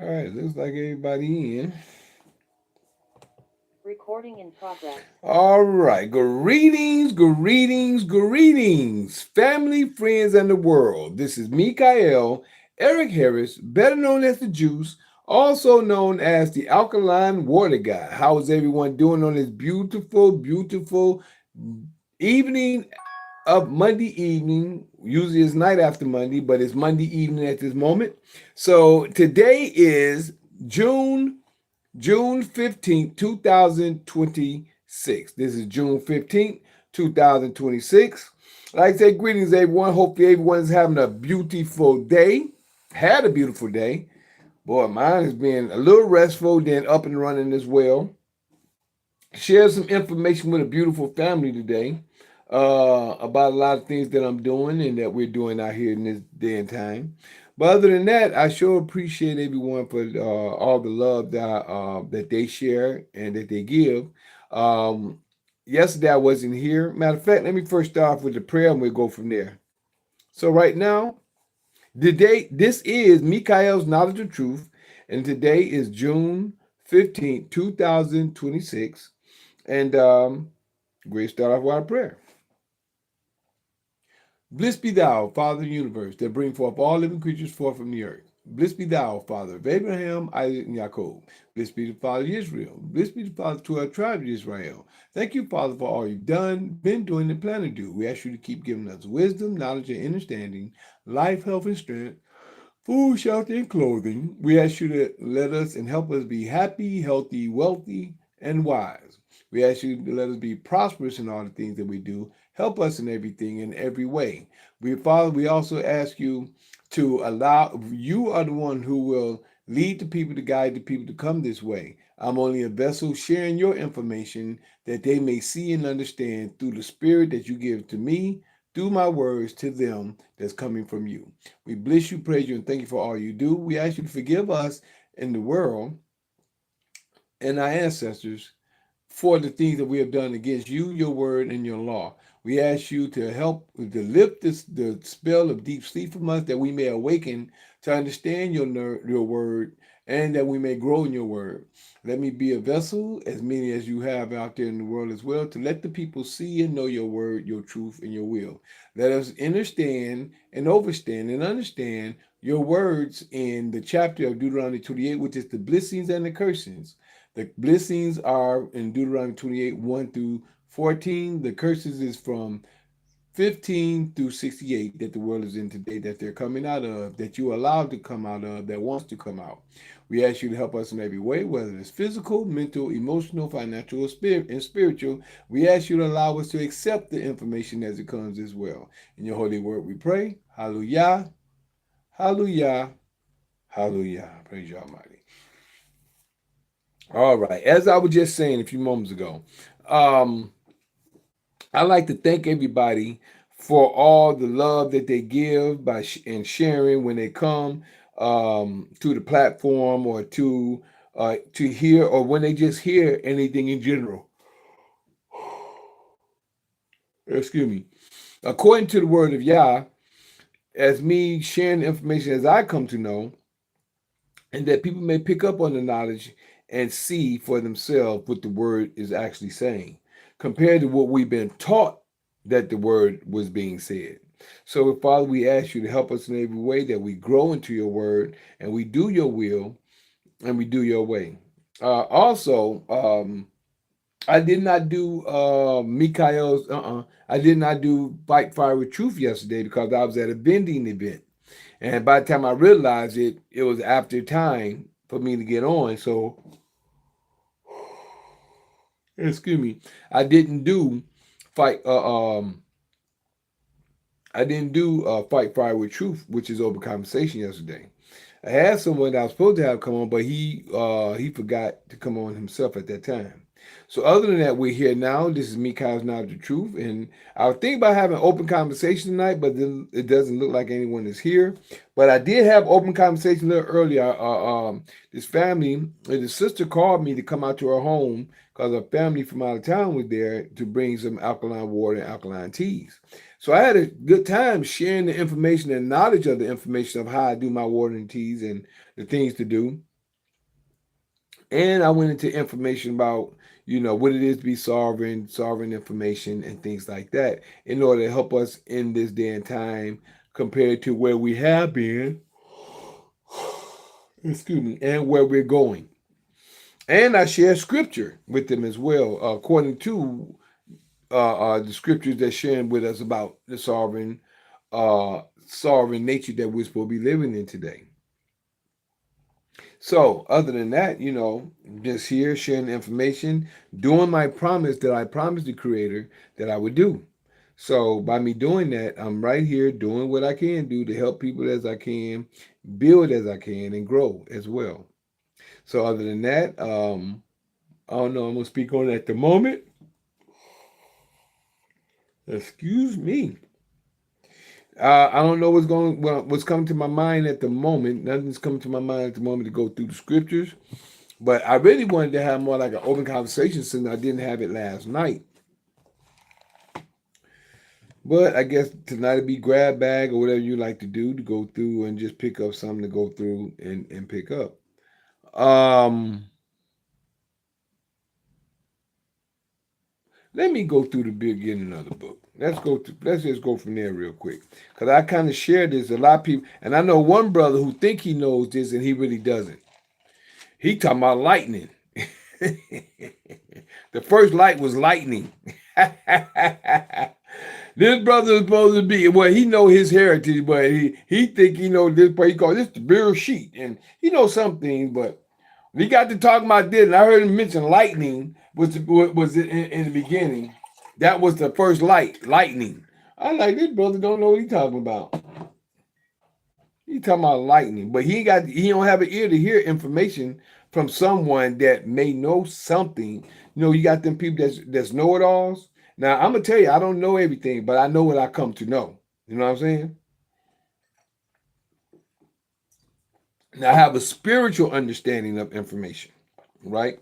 All right, looks like everybody in. Recording in progress. All right, greetings, family, friends, and the world. This is Mikael, Eric Harris, better known as the Juice, also known as the Alkaline Water Guy. How is everyone doing on this beautiful evening of Monday evening? Usually it's night after Monday, but it's Monday evening at this moment. So today is June June 15th, 2026. This is June 15th, 2026. Like I say, greetings, everyone. Hopefully, everyone's having a beautiful day. Had a beautiful day. Boy, mine has been a little restful, then up and running as well. Share some information with a beautiful family today about a lot of things that I'm doing and that we're doing out here in this day and time. But other than that, I sure appreciate everyone for all the love that they share and that they give. Um, Yesterday I wasn't here. Matter of fact, let me first start off with the prayer and we'll go from there. So right now, this is Mikael's Knowledge of Truth, and today is June 15th, 2026. And we'll start off with our prayer. Bliss be thou, Father of the universe, that bring forth all living creatures forth from the earth. Bliss be thou, Father of Abraham, Isaac, and Jacob. Bliss be the Father of Israel. Bliss be the Father to our tribe of Israel. Thank you, Father, for all you've done, been doing, and plan to do. We ask you to keep giving us wisdom, knowledge, and understanding, life, health, and strength, food, shelter, and clothing. We ask you to let us and help us be happy, healthy, wealthy, and wise. We ask you to let us be prosperous in all the things that we do. Help us in everything, in every way. Father, we also ask you to allow, you are the one who will lead the people, to guide the people to come this way. I'm only a vessel sharing your information that they may see and understand through the spirit that you give to me, through my words to them that's coming from you. We bless you, praise you, and thank you for all you do. We ask you to forgive us and the world and our ancestors for the things that we have done against you, your word, and your law. We ask you to help to lift the spell of deep sleep from us, that we may awaken to understand your word, and that we may grow in your word. Let me be a vessel, as many as you have out there in the world as well, to let the people see and know your word, your truth, and your will. Let us understand and overstand and understand your words in the chapter of Deuteronomy 28, which is the blessings and the cursings. The blessings are in Deuteronomy 28, 1 through 14. The curses is from 15 through 68 that the world is in today, that they're coming out of, that you allowed to come out of, that wants to come out. We ask you to help us in every way, whether it's physical, mental, emotional, financial, or spiritual. We ask you to allow us to accept the information as it comes as well. In your holy word we pray. Hallelujah, hallelujah, hallelujah. Praise you, Almighty. All right. As I was just saying a few moments ago, um, I like to thank everybody for all the love that they give by and sharing when they come to the platform, or to hear, or when they just hear anything in general. Excuse me. According to the word of Yah, as me sharing the information as I come to know, and that people may pick up on the knowledge and see for themselves what the word is actually saying, compared to what we've been taught that the word was being said. So, Father, we ask you to help us in every way, that we grow into your word and we do your will and we do your way. Also, I did not do Mikael's. I did not do Fight Fire with Truth yesterday because I was at a vending event. And by the time I realized it, it was after time for me to get on. So, excuse me, I didn't do fight. I didn't do Fight Fire with Truth, which is open conversation yesterday. I had someone that I was supposed to have come on, but he forgot to come on himself at that time. So other than that, we're here now. This is me, Kyle's Knowledge of Truth, and I was thinking about having an open conversation tonight, but then it doesn't look like anyone is here. But I did have open conversation a little earlier. This family, the sister called me to come out to her home because her family from out of town was there to bring some alkaline water and alkaline teas. So I had a good time sharing the information and knowledge of the information of how I do my water and teas and the things to do. And I went into information about, what it is to be sovereign, sovereign information, and things like that, in order to help us in this day and time compared to where we have been, excuse me, and where we're going. And I share scripture with them as well, according to the scriptures they're sharing with us about the sovereign nature that we're supposed to be living in today. So, other than that, just here sharing information, doing my promise that I promised the Creator that I would do. So, by me doing that, I'm right here doing what I can do to help people as I can, build as I can, and grow as well. So, other than that, I don't know. I'm gonna speak on it at the moment. Excuse me. I don't know what's coming to my mind at the moment. Nothing's coming to my mind at the moment to go through the scriptures. But I really wanted to have more like an open conversation since I didn't have it last night. But I guess tonight will be grab bag or whatever you like to do to go through and just pick up something to go through and pick up. Let me go through the beginning of the book. Let's just go from there real quick. Because I kind of share this. A lot of people, and I know one brother who think he knows this and he really doesn't. He talking about lightning. The first light was lightning. This brother is supposed to be, well, he know his heritage, but he think he know this, but he call this the beer sheet. And he knows some things, but we got to talk about this, and I heard him mention lightning was in the beginning. That was the first lightning. I like, this brother don't know what he talking about. He talking about lightning, but he don't have an ear to hear information from someone that may know something. You got them people that's know-it-alls. Now I'm gonna tell you, I don't know everything, but I know what I come to know. You know what I'm saying? Now I have a spiritual understanding of information, right?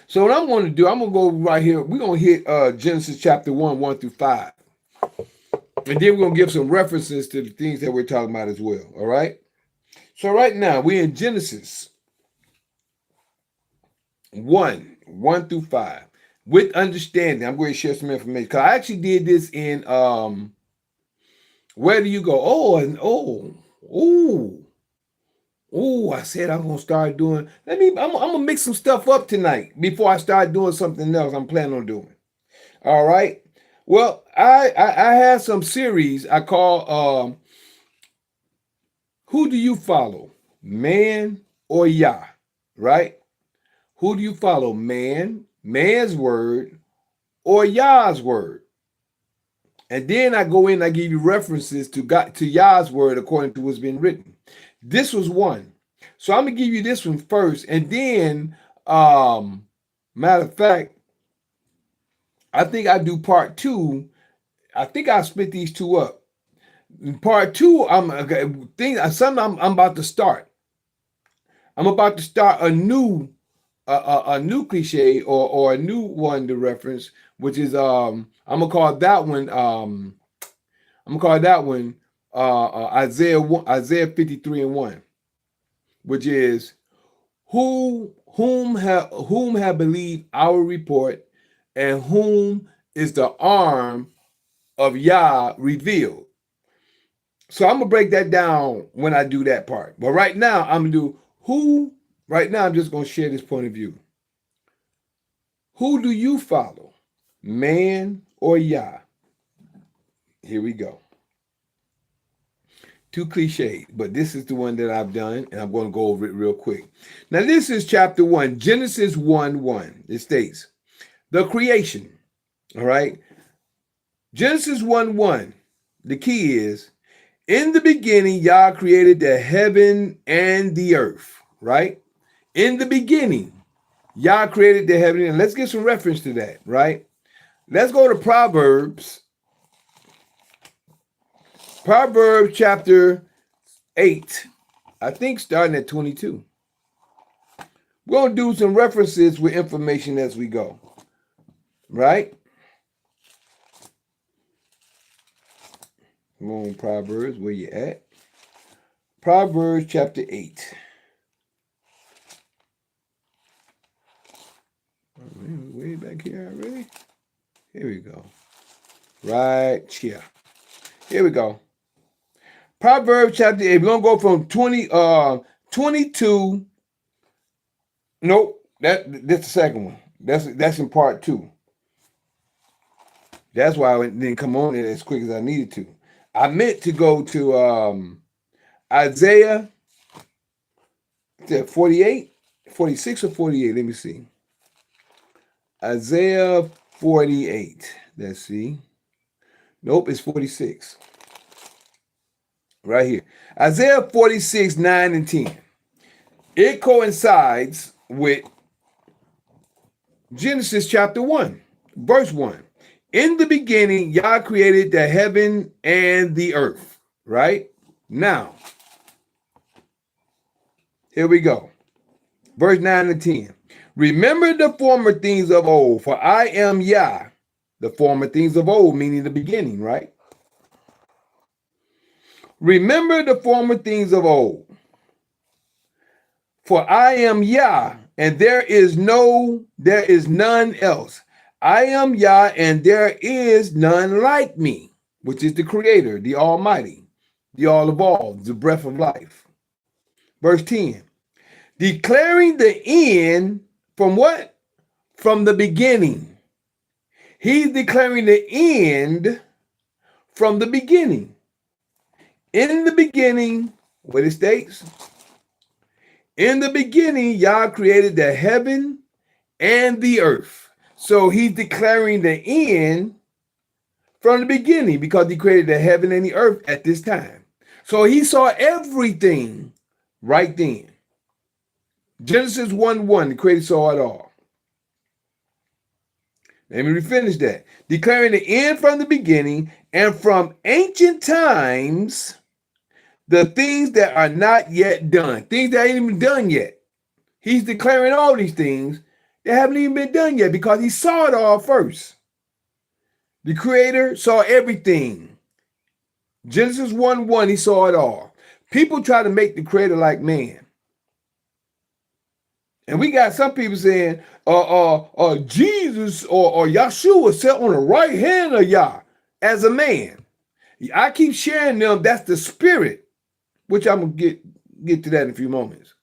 So what I'm going to do, I'm going to go right here. We're going to hit Genesis chapter 1, 1 through 5. And then we're going to give some references to the things that we're talking about as well. All right? So right now, we're in Genesis 1, 1 through 5. With understanding, I'm going to share some information. Because I actually did this in, where do you go? I said I'm going to start doing, I'm going to mix some stuff up tonight before I start doing something else I'm planning on doing. All right. Well, I had some series I call Who Do You Follow? Man or Yah? Right? Who do you follow? Man's word, or Yah's word? And then I go in, I give you references to Yah's word according to what's been written. This was one. So I'm gonna give you this one first, and then matter of fact, I think I do part two. I think I'll split these two up. In part two, I'm about to start. I'm about to start a new cliche or a new one to reference, which is I'm gonna call that one Isaiah 53 and 1, which is whom have believed our report, and whom is the arm of Yah revealed. So I'm gonna break that down when I do that part. But right now, I'm gonna do who. Right now, I'm just gonna share this point of view. Who do you follow, man or Yah? Here we go. Too cliche, but this is the one that I've done, and I'm going to go over it real quick. Now, this is chapter 1, Genesis 1:1. It states, the creation. All right. Genesis 1:1. The key is, in the beginning, Yah created the heaven and the earth, right? In the beginning, Yah created the heaven, and let's get some reference to that, right? Let's go to Proverbs. Proverbs chapter 8, I think starting at 22. We're going to do some references with information as we go, right? Come on, Proverbs, where you at? Proverbs chapter 8. back here already. Here we go. Right here. Here we go. Proverbs chapter 8. We're gonna go from 22. Nope, that's the second one. That's in part 2. That's why I didn't come on it as quick as I needed to. I meant to go to Isaiah 48, 46 or 48. Let me see. Isaiah 48. Let's see. Nope, it's 46. Right here. Isaiah 46, 9 and 10. It coincides with Genesis chapter 1, verse 1. In the beginning, Yah created the heaven and the earth. Right? Now, here we go. Verse 9 and 10. Remember the former things of old, for I am Yah. The former things of old, meaning the beginning, right? Remember the former things of old. For I am Yah, and there is none else. I am Yah, and there is none like me, which is the Creator, the Almighty, the All of all, the breath of life. Verse 10. Declaring the end from what? From the beginning. He's declaring the end from the beginning. In the beginning, what it states? In the beginning, Yah created the heaven and the earth. So he's declaring the end from the beginning because he created the heaven and the earth at this time. So he saw everything right then. Genesis 1:1, the Creator saw it all. Let me finish that. Declaring the end from the beginning, and from ancient times, the things that are not yet done. Things that ain't even done yet. He's declaring all these things that haven't even been done yet because he saw it all first. The Creator saw everything. Genesis 1:1, he saw it all. People try to make the Creator like man. And we got some people saying, Jesus or Yahshua sat on the right hand of Yah as a man. I keep sharing them. That's the spirit, which I'm gonna get to that in a few moments.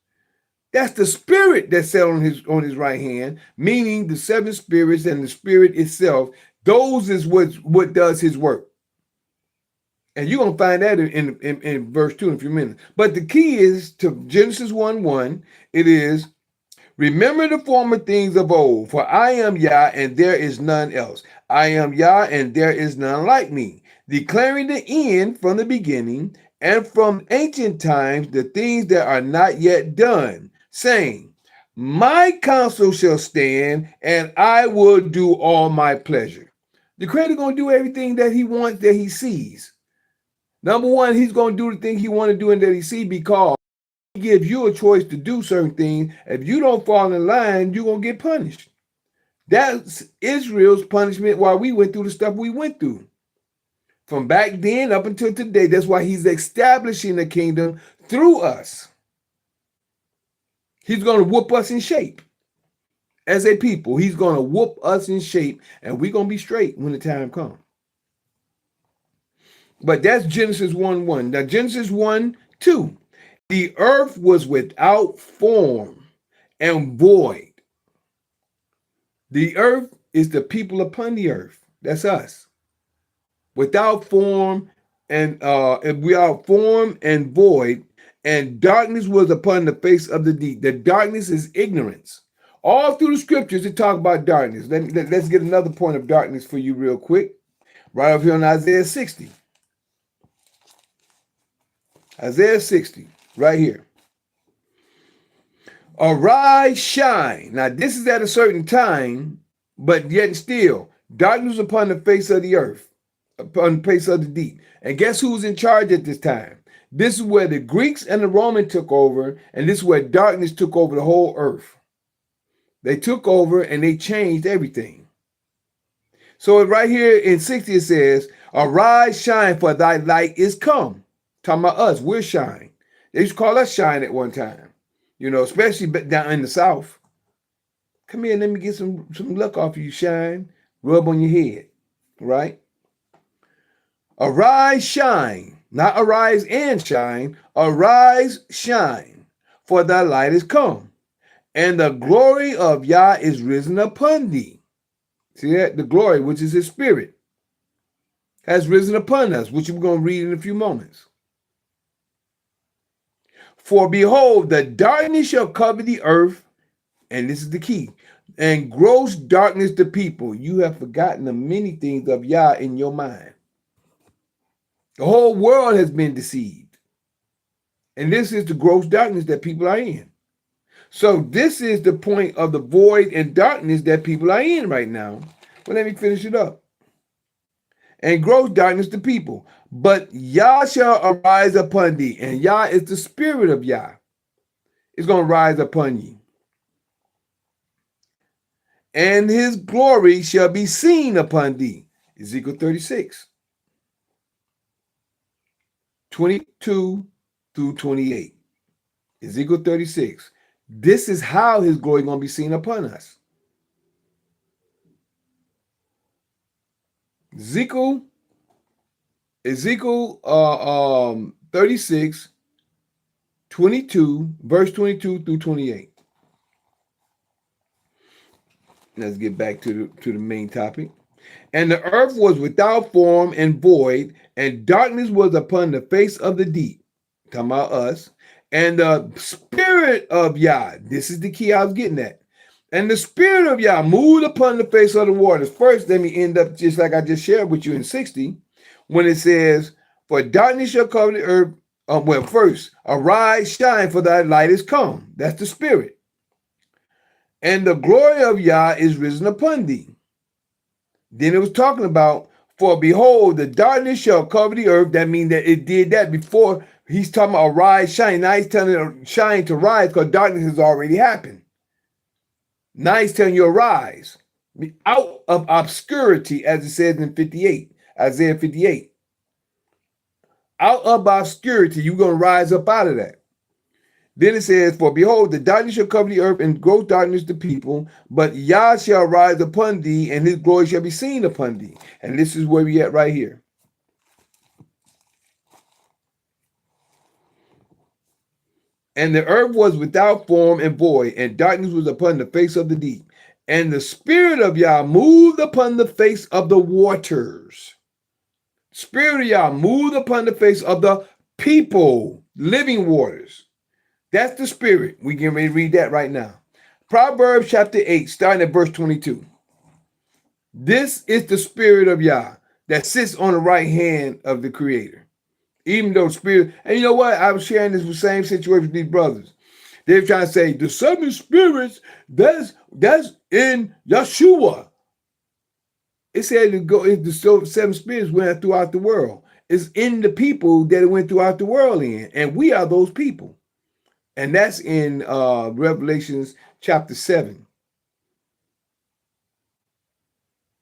That's the spirit that sat on his right hand, meaning the 7 spirits and the spirit itself. Those is what does his work. And you're gonna find that in verse 2 in a few minutes. But the key is to Genesis 1:1. It is, remember the former things of old, for I am Yah, and there is none else. I am Yah, and there is none like me, declaring the end from the beginning, and from ancient times the things that are not yet done, saying, my counsel shall stand, and I will do all my pleasure. The Creator going to do everything that he wants, that he sees. Number one, he's going to do the thing he want to do and that he sees, because he gives you a choice to do certain things. If you don't fall in line, you're going to get punished. That's Israel's punishment while we went through the stuff we went through. From back then up until today, that's why he's establishing the kingdom through us. He's going to whoop us in shape. As a people, he's going to whoop us in shape, and we're going to be straight when the time comes. But that's Genesis 1:1. Now, Genesis 1:2. The earth was without form and void. The earth is the people upon the earth. That's us. Without form and without form and void, and darkness was upon the face of the deep. The darkness is ignorance. All through the scriptures, it talk about darkness. Let's get another point of darkness for you real quick. Right up here in Isaiah 60. Isaiah 60, right here. Arise, shine. Now, this is at a certain time, but yet still, darkness upon the face of the earth, upon the face of the deep. And guess who's in charge at this time? This is where the Greeks and the Romans took over, and this is where darkness took over the whole earth. They took over and they changed everything. So right here in 60 it says, arise, shine, for thy light is come. Talking about us, we're shine. They used to call us shine at one time, especially down in the South. Come here, let me get some luck off you, Shine. Rub on your head, right? Arise, shine. Not arise and shine. Arise, shine. For thy light is come, and the glory of Yah is risen upon thee. See that? The glory, which is his spirit, has risen upon us, which we're going to read in a few moments. For behold, the darkness shall cover the earth, and this is the key, and gross darkness the people. You have forgotten the many things of Yah in your mind. The whole world has been deceived. And this is the gross darkness that people are in. So this is the point of the void and darkness that people are in right now. But let me finish it up. And gross darkness the people. But Yah shall arise upon thee. And Yah is the spirit of Yah. It's going to rise upon you. And his glory shall be seen upon thee. Ezekiel 36. 22 through 28. Ezekiel 36. This is how his glory is going to be seen upon us. Ezekiel 36, 22, verse 22 through 28. Let's get back to the main topic. And the earth was without form and void, and darkness was upon the face of the deep. Talking about us. And the spirit of Yah, this is the key I was getting at. And the spirit of Yah moved upon the face of the waters. First, let me end up just like I just shared with you in 60, when it says, for darkness shall cover the earth. Well, first, arise, shine, for thy light is come. That's the spirit. And the glory of Yah is risen upon thee. Then it was talking about, for behold, the darkness shall cover the earth. That means that it did that before. He's talking about arise, shine. Now he's telling shine to rise because darkness has already happened. Now he's telling you arise. Out of obscurity, as it says in 58, Isaiah 58. Out of obscurity, you're going to rise up out of that. Then it says, for behold, the darkness shall cover the earth, and gross darkness the people, but Yah shall rise upon thee, and his glory shall be seen upon thee. And this is where we at right here. And the earth was without form and void, and darkness was upon the face of the deep. And the spirit of Yah moved upon the face of the waters. Spirit of Yah moved upon the face of the people, living waters. That's the spirit. We can read that right now. Proverbs chapter 8, starting at verse 22. This is the spirit of Yah that sits on the right hand of the Creator. Even though spirit, and you know what? I was sharing this same situation with these brothers. They're trying to say the 7 spirits, that's in Yeshua. It said to go, the 7 spirits went throughout the world. It's in the people that it went throughout the world in. And we are those people. And that's in Revelations chapter 7.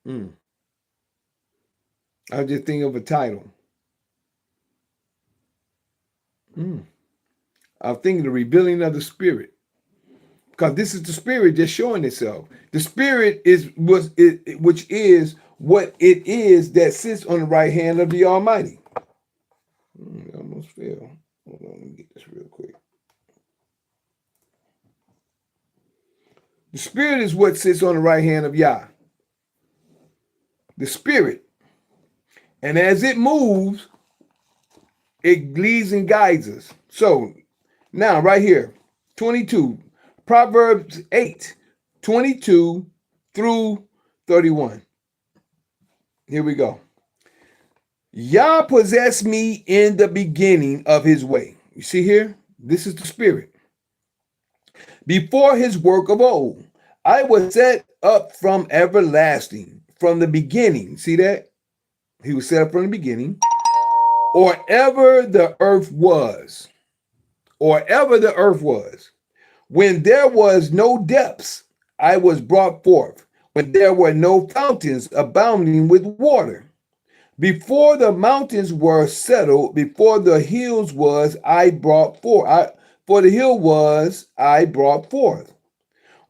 I was just thinking of a title. I was thinking the revealing of the spirit. Because this is the spirit just showing itself. The spirit which is what it is that sits on the right hand of the Almighty. I almost fell. Hold on, let me get this real quick. The spirit is what sits on the right hand of Yah. The spirit. And as it moves, it leads and guides us. So now right here, 22, Proverbs 8, 22 through 31. Here we go. Yah possessed me in the beginning of his way. You see here? This is the spirit. Before his work of old, I was set up from everlasting, from the beginning. See that? He was set up from the beginning. Or ever the earth was. Or ever the earth was. When there was no depths, I was brought forth. When there were no fountains abounding with water. Before the mountains were settled, before the hills was, I brought forth. For the hill was, I brought forth.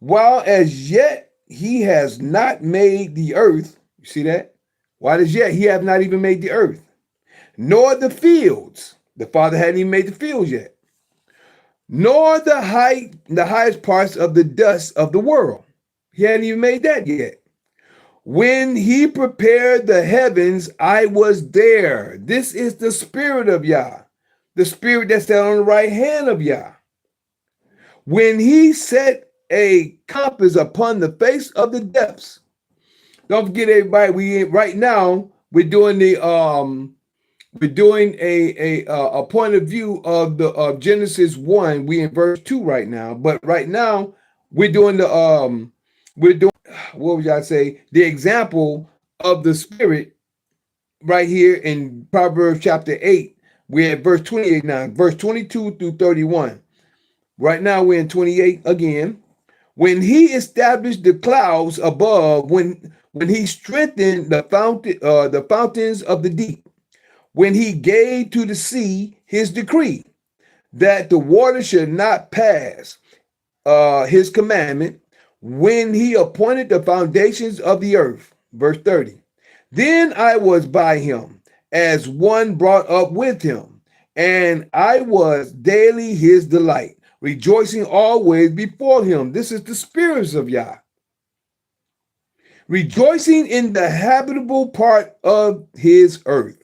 while as yet he has not made the earth. You see that? While as yet he have not even made the earth, nor the fields. The Father hadn't even made the fields yet, nor the highest parts of the dust of the world. He hadn't even made that yet. When he prepared the heavens, I was there. This is the spirit of Yah, the spirit that sat on the right hand of Yah. When he set a compass upon the face of the depths. Don't forget, everybody. Right now we're doing a point of view of Genesis 1. We in verse 2 right now, but right now we're doing what would y'all say, the example of the spirit right here in Proverbs chapter 8. We're at verse 28 now, verse 22 through 31. Right now we're in 28 again. When he established the clouds above, when he strengthened the fountains of the deep, when he gave to the sea his decree that the water should not pass his commandment, when he appointed the foundations of the earth. Verse 30. Then I was by him as one brought up with him, and I was daily his delight, rejoicing always before him. This is the spirits of Yah. Rejoicing in the habitable part of his earth,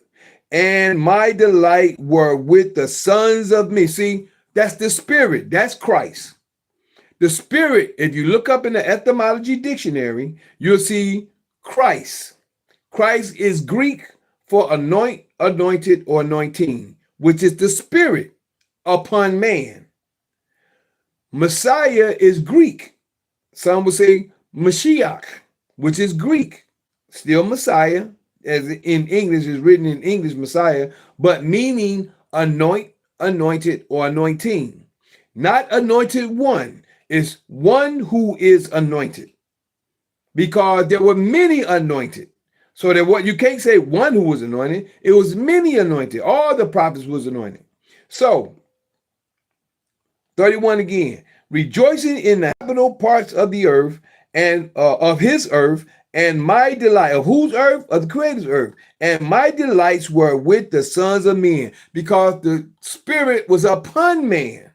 and my delight were with the sons of me. See, that's the spirit. That's Christ. The spirit, if you look up in the etymology dictionary, you'll see Christ. Christ is Greek for anoint, anointed, or anointing, which is the spirit upon man. Messiah is Greek. Some would say Mashiach, which is Greek. Still Messiah, as in English is written in English Messiah, but meaning anoint, anointed, or anointing. Not anointed one. It's one who is anointed. Because there were many anointed. So that what you can't say one who was anointed, it was many anointed. All the prophets was anointed. So 31 again, rejoicing in the habitable parts of the earth and of his earth, and my delight of whose earth? Of the Creator's earth. And my delights were with the sons of men, because the spirit was upon man.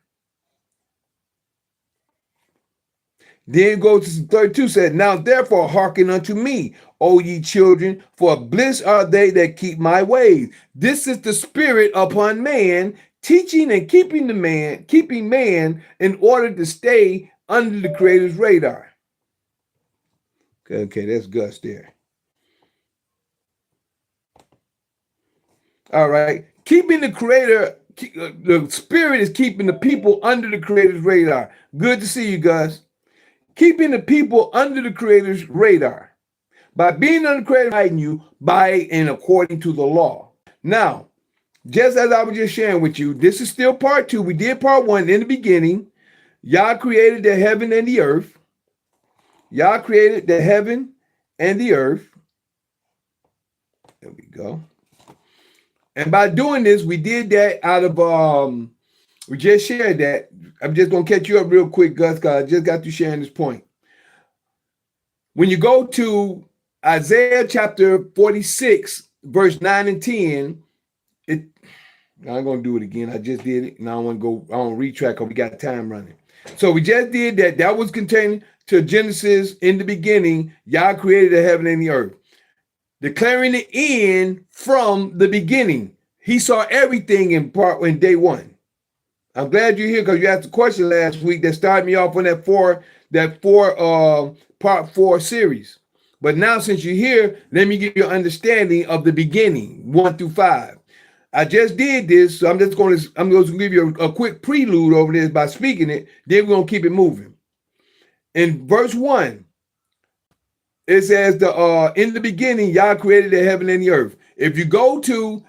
Then go to 32, said, now therefore hearken unto me, O ye children, for bliss are they that keep my ways. This is the spirit upon man, teaching and keeping man in order to stay under the Creator's radar. Okay, that's Gus there. All right, keeping the Creator, the spirit is keeping the people under the Creator's radar. Good to see you, Gus. Keeping the people under the Creator's radar. By being under the Creator, guiding you by and according to the law. Now, just as I was just sharing with you, this is still part 2. We did part 1 in the beginning. Yah created the heaven and the earth. Yah created the heaven and the earth. There we go. And by doing this, we did that out of, we just shared that. I'm just going to catch you up real quick, Gus, because I just got to sharing this point. When you go to Isaiah chapter 46, verse 9 and 10, I'm going to do it again. I just did it. Now I want to retrack because we got time running. So we just did that. That was contained to Genesis. In the beginning, Yah created the heaven and the earth. Declaring the end from the beginning. He saw everything in day 1. I'm glad you're here because you asked a question last week that started me off on part 4 series. But now since you're here, let me give you an understanding of the beginning, 1 through 5. I just did this, so I'm going to give you a quick prelude over this by speaking it. Then we're going to keep it moving. In verse 1, it says, in the beginning, Yah created the heaven and the earth. If you go to,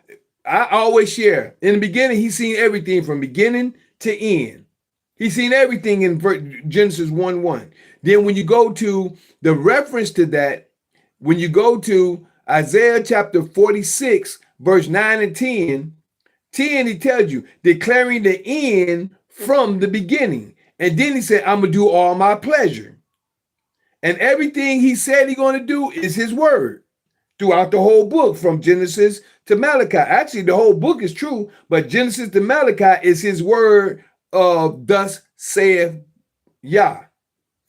I always share, in the beginning, he's seen everything from beginning to end. He's seen everything in Genesis 1:1. Then when you go to the reference to that, when you go to Isaiah chapter 46, verse 9 and 10, he tells you, declaring the end from the beginning. And then he said, I'm going to do all my pleasure. And everything he said he's going to do is his word throughout the whole book from Genesis to Malachi. Actually, the whole book is true, but Genesis to Malachi is his word of thus saith Yah.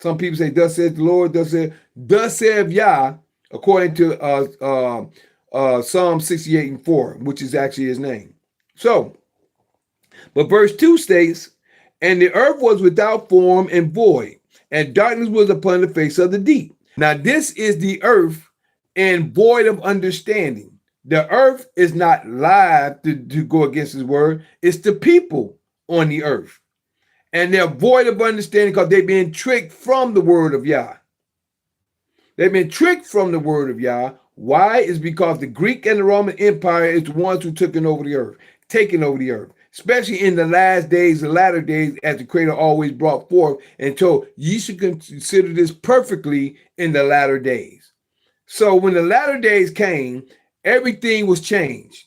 Some people say, thus saith the Lord, thus saith Yah, according to Psalm 68:4, which is actually his name. So, but verse 2 states, and the earth was without form and void, and darkness was upon the face of the deep. Now, this is the earth and void of understanding. The earth is not live to go against his word. It's the people on the earth. And they're void of understanding because they've been tricked from the word of Yah. They've been tricked from the word of Yah. Why? Is because the Greek and the Roman Empire is the ones who took over the earth, taking over the earth, especially in the last days, the latter days, as the Creator always brought forth and told, ye should consider this perfectly in the latter days. So when the latter days came, everything was changed.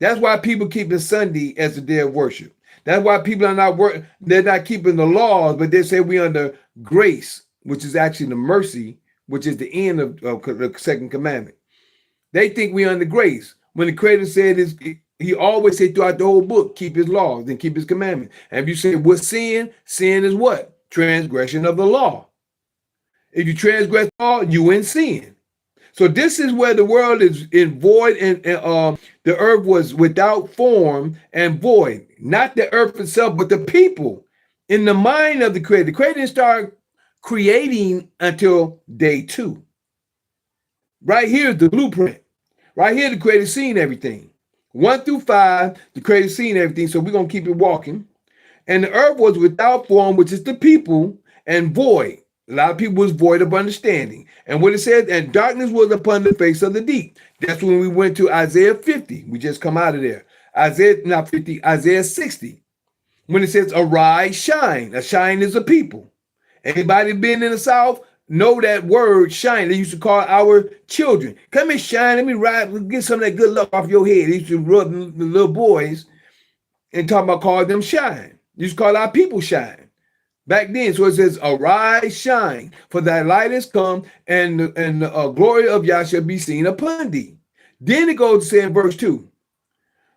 That's why people keep the Sunday as the day of worship. That's why people are they're not keeping the laws, but they say we under grace, which is actually the mercy, which is the end of the second commandment. They think we under grace. When the Creator said this, he always said throughout the whole book, keep his laws and keep his commandments. And if you say what's sin, sin is what? Transgression of the law. If you transgress the law, you in sin. So this is where the world is in void, and the earth was without form and void. Not the earth itself, but the people in the mind of the Creator. The Creator didn't start creating until day 2. Right here is the blueprint. Right here, the Creator seen everything. 1 through 5, the Creator seen everything. So we're going to keep it walking. And the earth was without form, which is the people, and void. A lot of people was void of understanding. And what it said, and darkness was upon the face of the deep. That's when we went to Isaiah 50. We just come out of there. Isaiah 60. When it says, arise, shine. A shine is a people. Anybody been in the South know that word, shine. They used to call our children. Come and shine. Let me ride. Get some of that good luck off your head. They used to rub the little boys and talk about calling them shine. They used to call our people shine. Back then, so it says, arise, shine, for thy light is come, and the glory of Yah shall be seen upon thee. Then it goes to say in verse 2,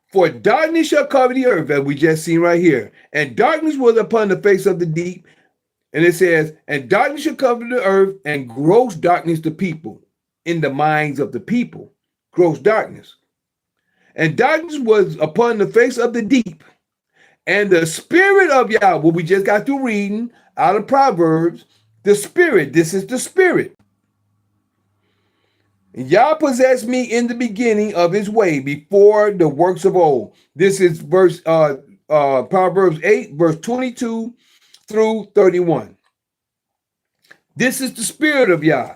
for darkness shall cover the earth, as we just seen right here, and darkness was upon the face of the deep. And it says, and darkness shall cover the earth, and gross darkness the people, in the minds of the people, gross darkness. And darkness was upon the face of the deep. And the spirit of Yah, what we just got through reading out of Proverbs, the spirit, this is the spirit. And Yah possessed me in the beginning of his way before the works of old. This is Proverbs 8, verse 22 through 31. This is the spirit of Yah.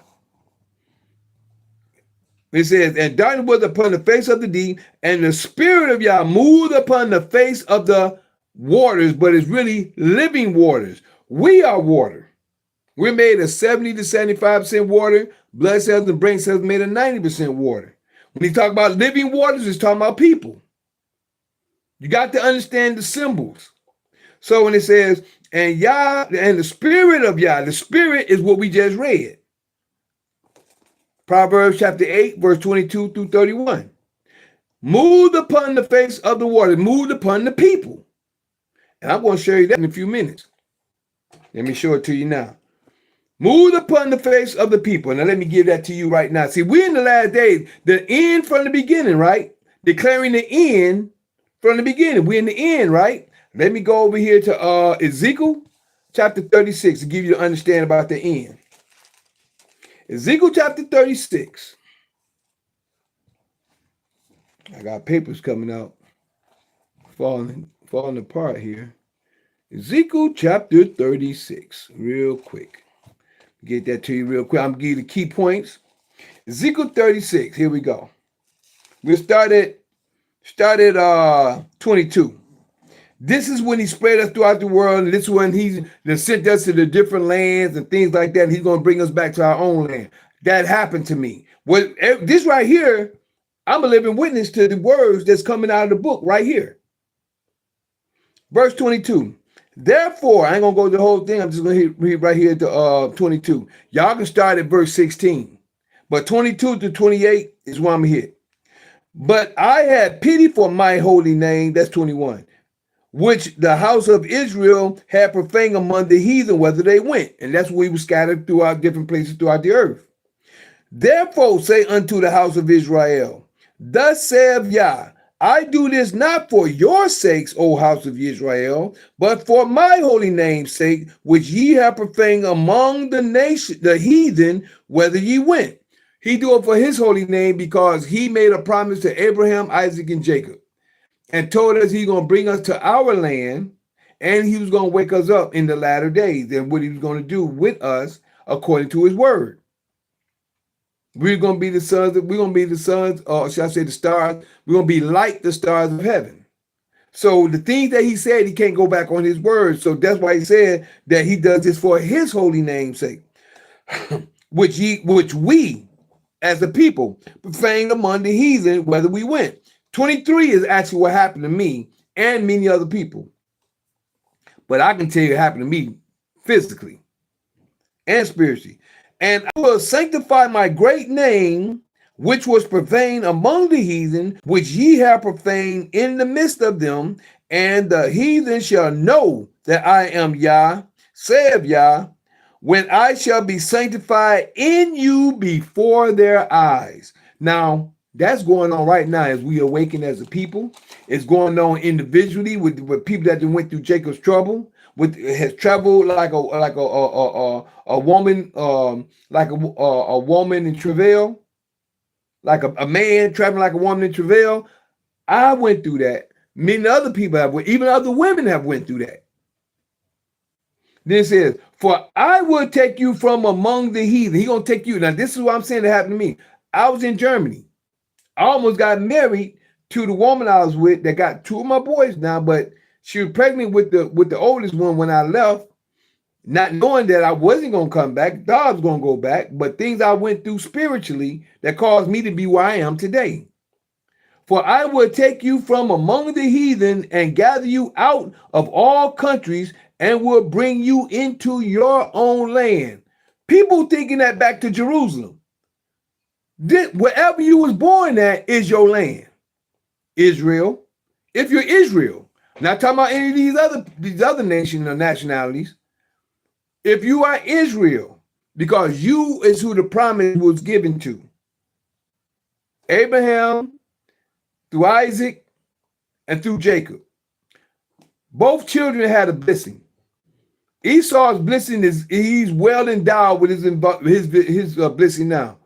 It says, and darkness was upon the face of the deep, and the spirit of Yah moved upon the face of the waters, but it's really living waters. We are water. We're made of 70 to 75% water. Blood cells and brain cells made of 90% water. When he talk about living waters, he's talking about people. You got to understand the symbols. So when it says, and Yah, and the spirit of Yah, the spirit is what we just read. Proverbs chapter 8, verse 22 through 31. Moved upon the face of the water, moved upon the people. And I'm going to show you that in a few minutes. Let me show it to you now. Moved upon the face of the people. Now let me give that to you right now. See, we're in the last days, the end from the beginning, right? Declaring the end from the beginning. We're in the end, right? Let me go over here to Ezekiel chapter 36 to give you to understand about the end. Ezekiel chapter 36. I got papers coming out, falling apart here. Ezekiel chapter 36, real quick. Get that to you real quick. I'm going to give you the key points. Ezekiel 36, here we go. We'll start at 22. This is when he spread us throughout the world. And this is when he sent us to the different lands and things like that. And he's going to bring us back to our own land. That happened to me. Well, this right here, I'm a living witness to the words that's coming out of the book right here. Verse 22. Therefore, I ain't gonna go to the whole thing. I'm just gonna read right here to 22. Y'all can start at verse 16, but 22 to 28 is where I'm hit. But I had pity for my holy name, that's 21, which the house of Israel had profaned among the heathen, whether they went. And that's where we were scattered throughout different places throughout the earth. Therefore say unto the house of Israel, thus saith Yah, I do this not for your sakes, O house of Israel, but for my holy name's sake, which ye have profaned among the nation, the heathen, whether ye went. He do it for his holy name because he made a promise to Abraham, Isaac, and Jacob, and told us he's going to bring us to our land, and he was going to wake us up in the latter days, and what he was going to do with us according to his word. We're going to be the sons, or should I say the stars? We're going to be like the stars of heaven. So the things that he said, he can't go back on his word. So that's why he said that he does this for his holy name's sake, which we, as a people, profaned among the heathen, whether we went. 23 is actually what happened to me and many other people. But I can tell you it happened to me physically and spiritually. And I will sanctify my great name, which was profaned among the heathen, which ye have profaned in the midst of them, and the heathen shall know that I am Yah, saith Yah, when I shall be sanctified in you before their eyes. Now, that's going on right now as we awaken as a people. It's going on individually with people that went through Jacob's trouble, has traveled like a woman, like a woman in travail, like a man traveling like a woman in travail. I went through that. Many other people have, even other women have went through that. Then it says, for I will take you from among the heathen. He's going to take you. Now, this is what I'm saying that happened to me. I was in Germany. I almost got married to the woman I was with that got two of my boys now, but she was pregnant with the oldest one when I left, not knowing that I wasn't going to come back. Thought I was going to go back, but things I went through spiritually that caused me to be where I am today. For I will take you from among the heathen and gather you out of all countries and will bring you into your own land. People thinking that back to Jerusalem. Wherever you was born at is your land. Israel. If you're Israel, not talking about any of these other nations or nationalities. If you are Israel, because you is who the promise was given to. Abraham, through Isaac, and through Jacob. Both children had a blessing. Esau's blessing he's well endowed with his blessing now.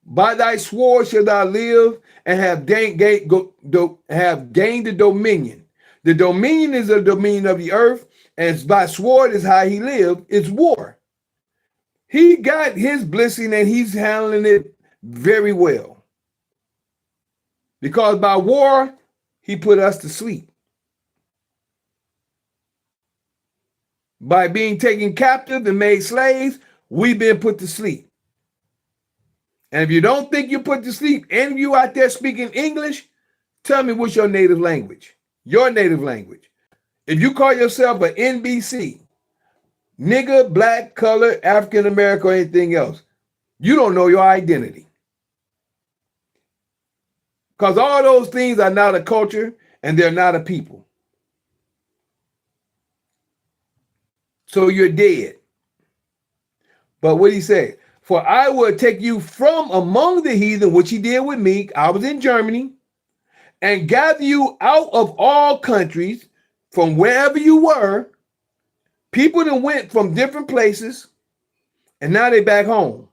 By thy sword shall thou live and have gained the dominion. The dominion is the dominion of the earth, and by sword is how he lived. It's war. He got his blessing and he's handling it very well. Because by war, he put us to sleep. By being taken captive and made slaves, we've been put to sleep. And if you don't think you're put to sleep, any of you out there speaking English, tell me what's your native language. Your native language. If you call yourself an NBC, nigger, black, color, African American, or anything else, you don't know your identity. Because all those things are not a culture and they're not a people. So you're dead. But what he said, for I will take you from among the heathen, which he did with me. I was in Germany, and gather you out of all countries from wherever you were. People that went from different places, and now they back home.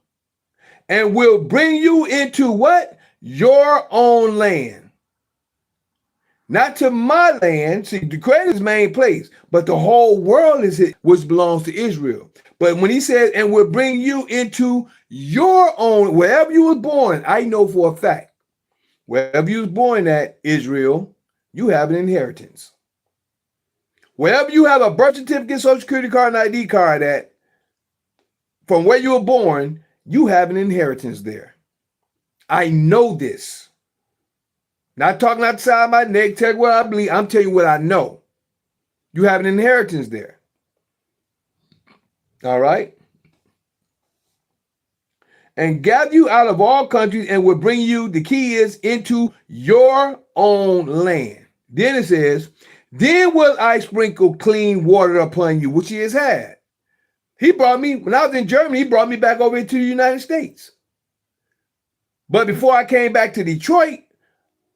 And will bring you into what? Your own land. Not to my land. See, the credit is main place, but the whole world is it, which belongs to Israel. But when he says, and will bring you into your own, wherever you was born, I know for a fact, wherever you was born at, Israel, you have an inheritance. Wherever you have a birth certificate, social security card, and ID card at, from where you were born, you have an inheritance there. I know this. Not talking outside my neck, tell you what I believe. I'm telling you what I know. You have an inheritance there. All right? And gather you out of all countries and will bring you, the key is, into your own land. Then it says, then will I sprinkle clean water upon you, which he has had. He brought me, when I was in Germany, he brought me back over into the United States. But before I came back to Detroit,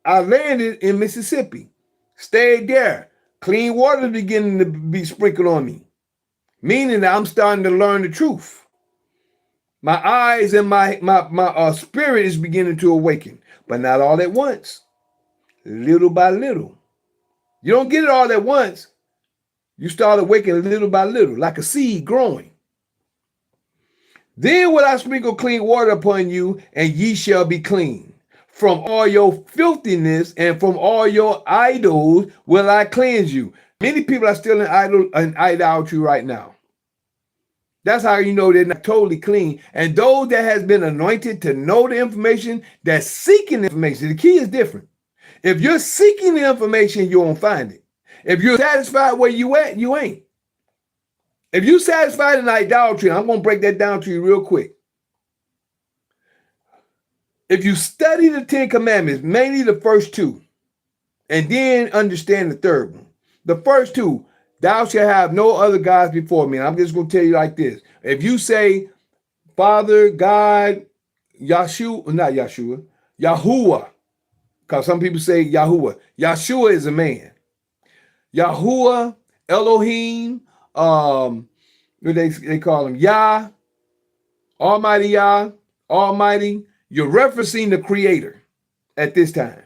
I landed in Mississippi, stayed there. Clean water is beginning to be sprinkled on me, meaning that I'm starting to learn the truth. My eyes and my spirit is beginning to awaken, but not all at once, little by little. You don't get it all at once. You start awakening little by little, like a seed growing. Then will I sprinkle clean water upon you, and ye shall be clean. From all your filthiness and from all your idols will I cleanse you. Many people are still in idolatry right now. That's how you know they're not totally clean. And those that has been anointed to know the information, that's seeking information. The key is different. If you're seeking the information, you won't find it. If you're satisfied where you at, you ain't. If you're satisfied in idolatry, I'm going to break that down to you real quick. If you study the 10 Commandments, mainly the first two, and then understand the third one. The first two, thou shalt have no other gods before me. And I'm just going to tell you like this. If you say, Father, God, Yahshua, not Yahshua, Yahuwah, because some people say Yahuwah. Yahshua is a man. Yahuwah, Elohim, what they call him, Yah, Almighty, you're referencing the Creator at this time.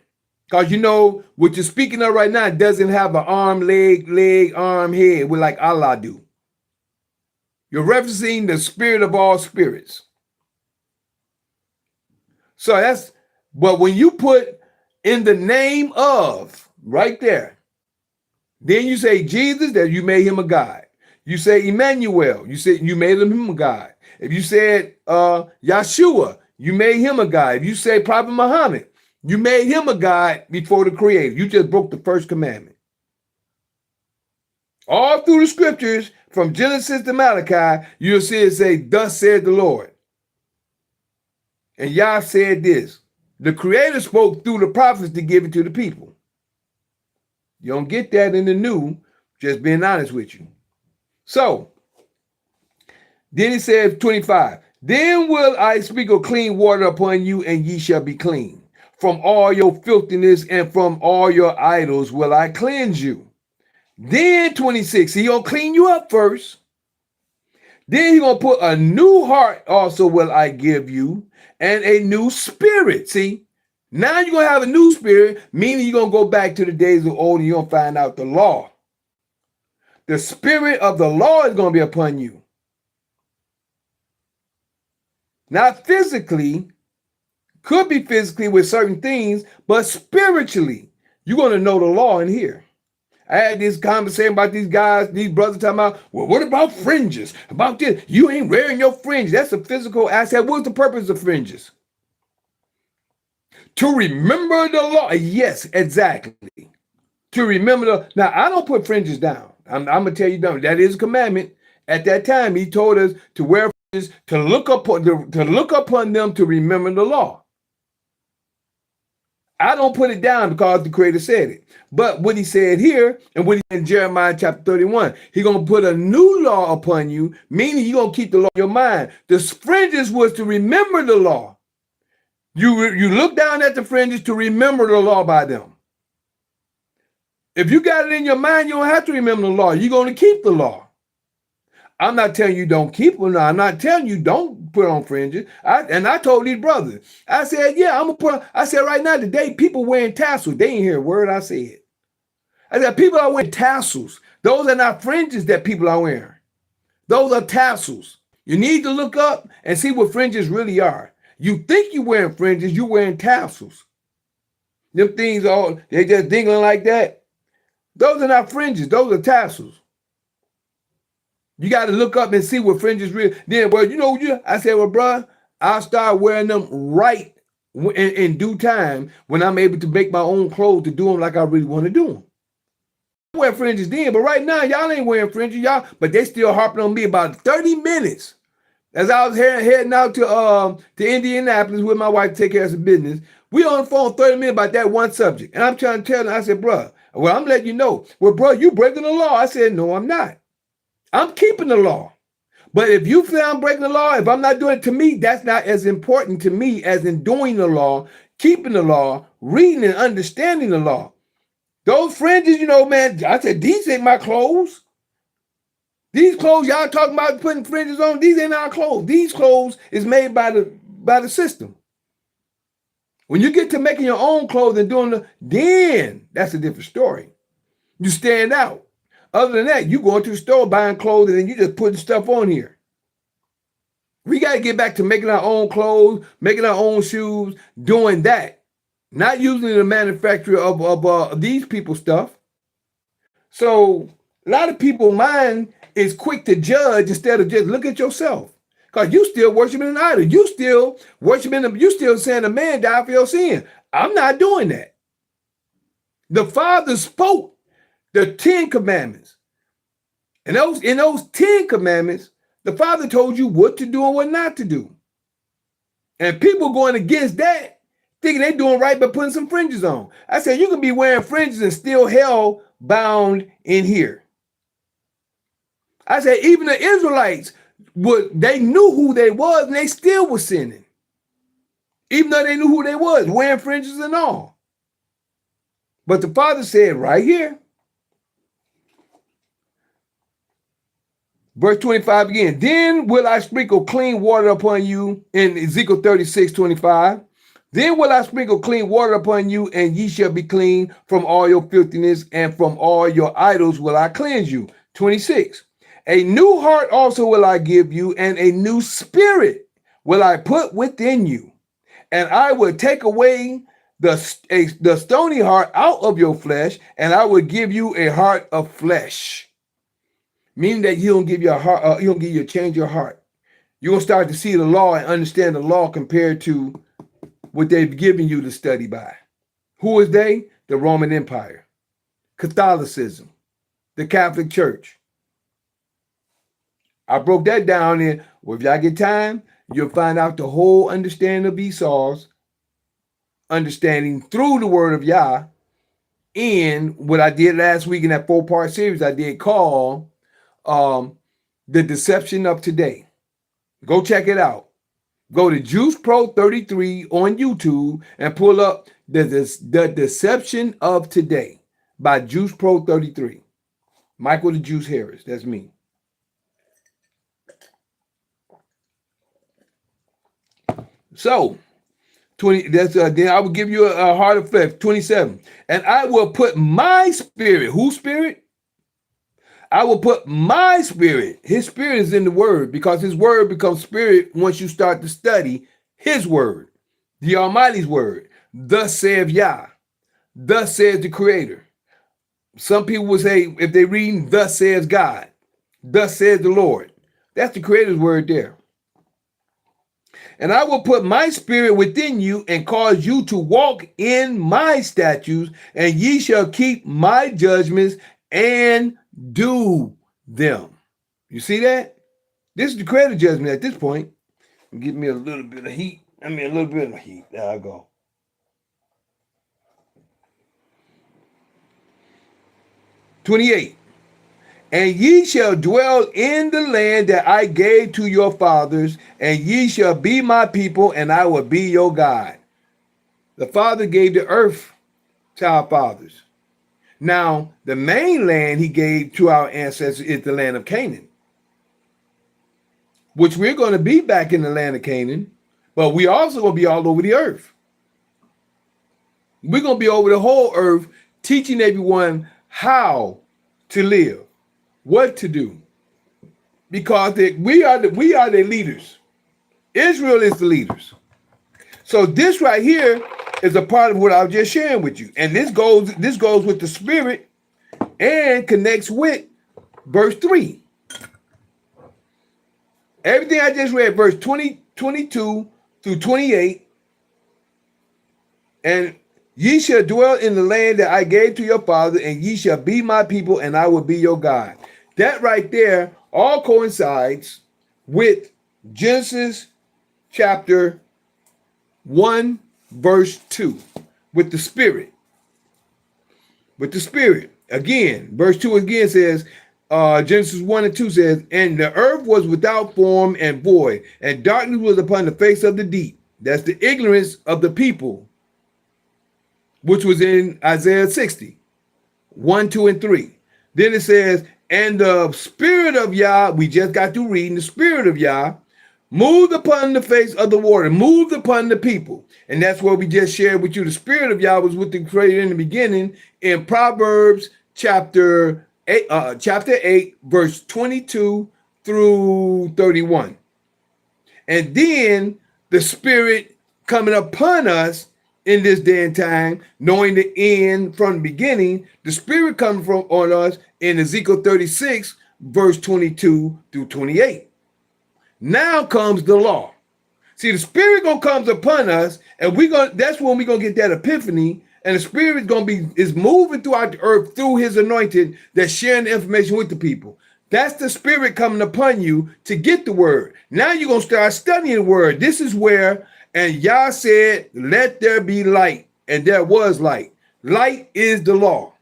Because you know, what you're speaking of right now doesn't have an arm, leg, arm, head, with like Allah do. You're referencing the spirit of all spirits. So that's, but when you put in the name of, right there, then you say Jesus, that you made him a God. You say Emmanuel, you said you made him a God. If you said Yahshua, you made him a God. If you say Prophet Muhammad, you made him a God before the Creator. You just broke the first commandment. All through the scriptures, from Genesis to Malachi, you'll see it say, thus said the Lord. And Yah said this. The Creator spoke through the prophets to give it to the people. You don't get that in the new, just being honest with you. So, then he says, 25, then will I sprinkle clean water upon you, and ye shall be clean. From all your filthiness and from all your idols will I cleanse you. Then 26, he gonna clean you up first. Then he gonna put a new heart also will I give you, and a new spirit. See, now you're gonna have a new spirit, meaning you're gonna go back to the days of old and you're gonna find out the law. The spirit of the law is gonna be upon you. Not physically, could be physically with certain things, but spiritually, you're going to know the law in here. I had this conversation about these guys, these brothers talking about, well, what about fringes? About this, you ain't wearing your fringe. That's a physical asset. What's the purpose of fringes? To remember the law. Yes, exactly. To remember the, now I don't put fringes down. I'm going to tell you, that is a commandment. At that time, he told us to wear fringes, to look upon them to remember the law. I don't put it down because the Creator said it. But what he said here, and what he said in Jeremiah chapter 31, he's going to put a new law upon you, meaning you're going to keep the law in your mind. The fringes was to remember the law. You look down at the fringes to remember the law by them. If you got it in your mind, you don't have to remember the law. You're going to keep the law. I'm not telling you don't keep them. I'm not telling you don't put on fringes. I told these brothers, I said, yeah, I'm going to put on, I said right now, today, people wearing tassels. They ain't hear a word I said. I said, people are wearing tassels. Those are not fringes that people are wearing. Those are tassels. You need to look up and see what fringes really are. You think you're wearing fringes, you're wearing tassels. Them things, they just dingling like that. Those are not fringes. Those are tassels. You got to look up and see what fringes really. Then, well, I said, well, bro, I'll start wearing them right in due time when I'm able to make my own clothes to do them like I really want to do them. wear fringes then, but right now y'all ain't wearing fringes, y'all. But they still harping on me about 30 minutes. As I was heading out to Indianapolis with my wife to take care of some business, we on the phone 30 minutes about that one subject. And I'm trying to tell them, I said, bro, well, I'm letting you know. Well, bro, you breaking the law. I said, no, I'm not. I'm keeping the law. But if you feel I'm breaking the law, if I'm not doing it, to me, that's not as important to me as in doing the law, keeping the law, reading and understanding the law. Those fringes, man, I said, these ain't my clothes. These clothes y'all talking about putting fringes on, these ain't our clothes. These clothes is made by the system. When you get to making your own clothes and doing then that's a different story. You stand out. Other than that, you going to the store buying clothes and then you just putting stuff on here. We got to get back to making our own clothes, making our own shoes, doing that. Not using the manufacturer of these people's stuff. So a lot of people mind is quick to judge instead of just look at yourself. Because you still worshiping an idol. You still worshiping them. You still saying a man died for your sin. I'm not doing that. The Father spoke the 10 commandments. And in those 10 commandments, the Father told you what to do and what not to do. And people going against that, thinking they doing right by putting some fringes on. I said, you can be wearing fringes and still hell bound in here. I said, even the Israelites, they knew who they was and they still were sinning. Even though they knew who they was, wearing fringes and all. But the Father said right here, verse 25 again, then will I sprinkle clean water upon you, in Ezekiel 36:25. Then will I sprinkle clean water upon you, and ye shall be clean from all your filthiness, and from all your idols will I cleanse you. 26. A new heart also will I give you, and a new spirit will I put within you. And I will take away the stony heart out of your flesh, and I will give you a heart of flesh. Meaning that he don't give you a heart, he don't give you a change your heart. You're gonna start to see the law and understand the law compared to what they've given you to study by. Who is they? The Roman Empire, Catholicism, the Catholic Church. I broke that down in, well, if y'all get time, you'll find out the whole understanding of Esau's understanding through the word of Yah in what I did last week in that 4-part series I did called The Deception of Today. Go check it out. Go to Juice Pro 33 on YouTube and pull up the Deception of Today by Juice Pro 33. Michael the Juice Harris, that's me. So, 20. Then I will give you a heart of flesh. 27. And I will put my spirit. Whose spirit? I will put my spirit. His spirit is in the word, because his word becomes spirit once you start to study his word, the Almighty's word. Thus saith Yah. Thus says the Creator. Some people will say, if they read, thus says God. Thus says the Lord. That's the Creator's word there. And I will put my spirit within you and cause you to walk in my statutes, and ye shall keep my judgments and do them. You see that? This is the Creator judgment at this point. Give me a little bit of heat. A little bit of heat. There I go. 28. And ye shall dwell in the land that I gave to your fathers, and ye shall be my people, and I will be your God. The Father gave the earth to our fathers. Now, the main land he gave to our ancestors is the land of Canaan, which we're going to be back in the land of Canaan, but we also going to be all over the earth. We're going to be over the whole earth, teaching everyone how to live, what to do, because we are the leaders. Israel is the leaders. So this right here is a part of what I was just sharing with you, and this goes with the spirit and connects with verse 3. Everything I just read, verse 20, 22 through 28, and Ye shall dwell in the land that I gave to your father, and ye shall be my people, and I will be your God. That right there all coincides with Genesis chapter 1, verse 2, with the Spirit. With the Spirit. Again, verse 2 again says, Genesis 1 and 2 says, and the earth was without form and void, and darkness was upon the face of the deep. That's the ignorance of the people, which was in Isaiah 60, 1, 2, and 3. Then it says, and the Spirit of Yah, we just got to reading, the Spirit of Yah moved upon the face of the water, moved upon the people. And that's what we just shared with you. The Spirit of Yah was with the Creator in the beginning in Proverbs chapter 8, verse 22 through 31. And then the Spirit coming upon us in this day and time, knowing the end from the beginning, the Spirit coming from on us in Ezekiel 36, verse 22 through 28. Now comes the law. See, the Spirit gonna comes upon us, and that's when we're gonna get that epiphany, and the Spirit is moving throughout the earth through his anointed that's sharing the information with the people. That's the Spirit coming upon you to get the word. Now you're gonna start studying the word. This is where, and Yah said, let there be light, and there was light. Light is the law.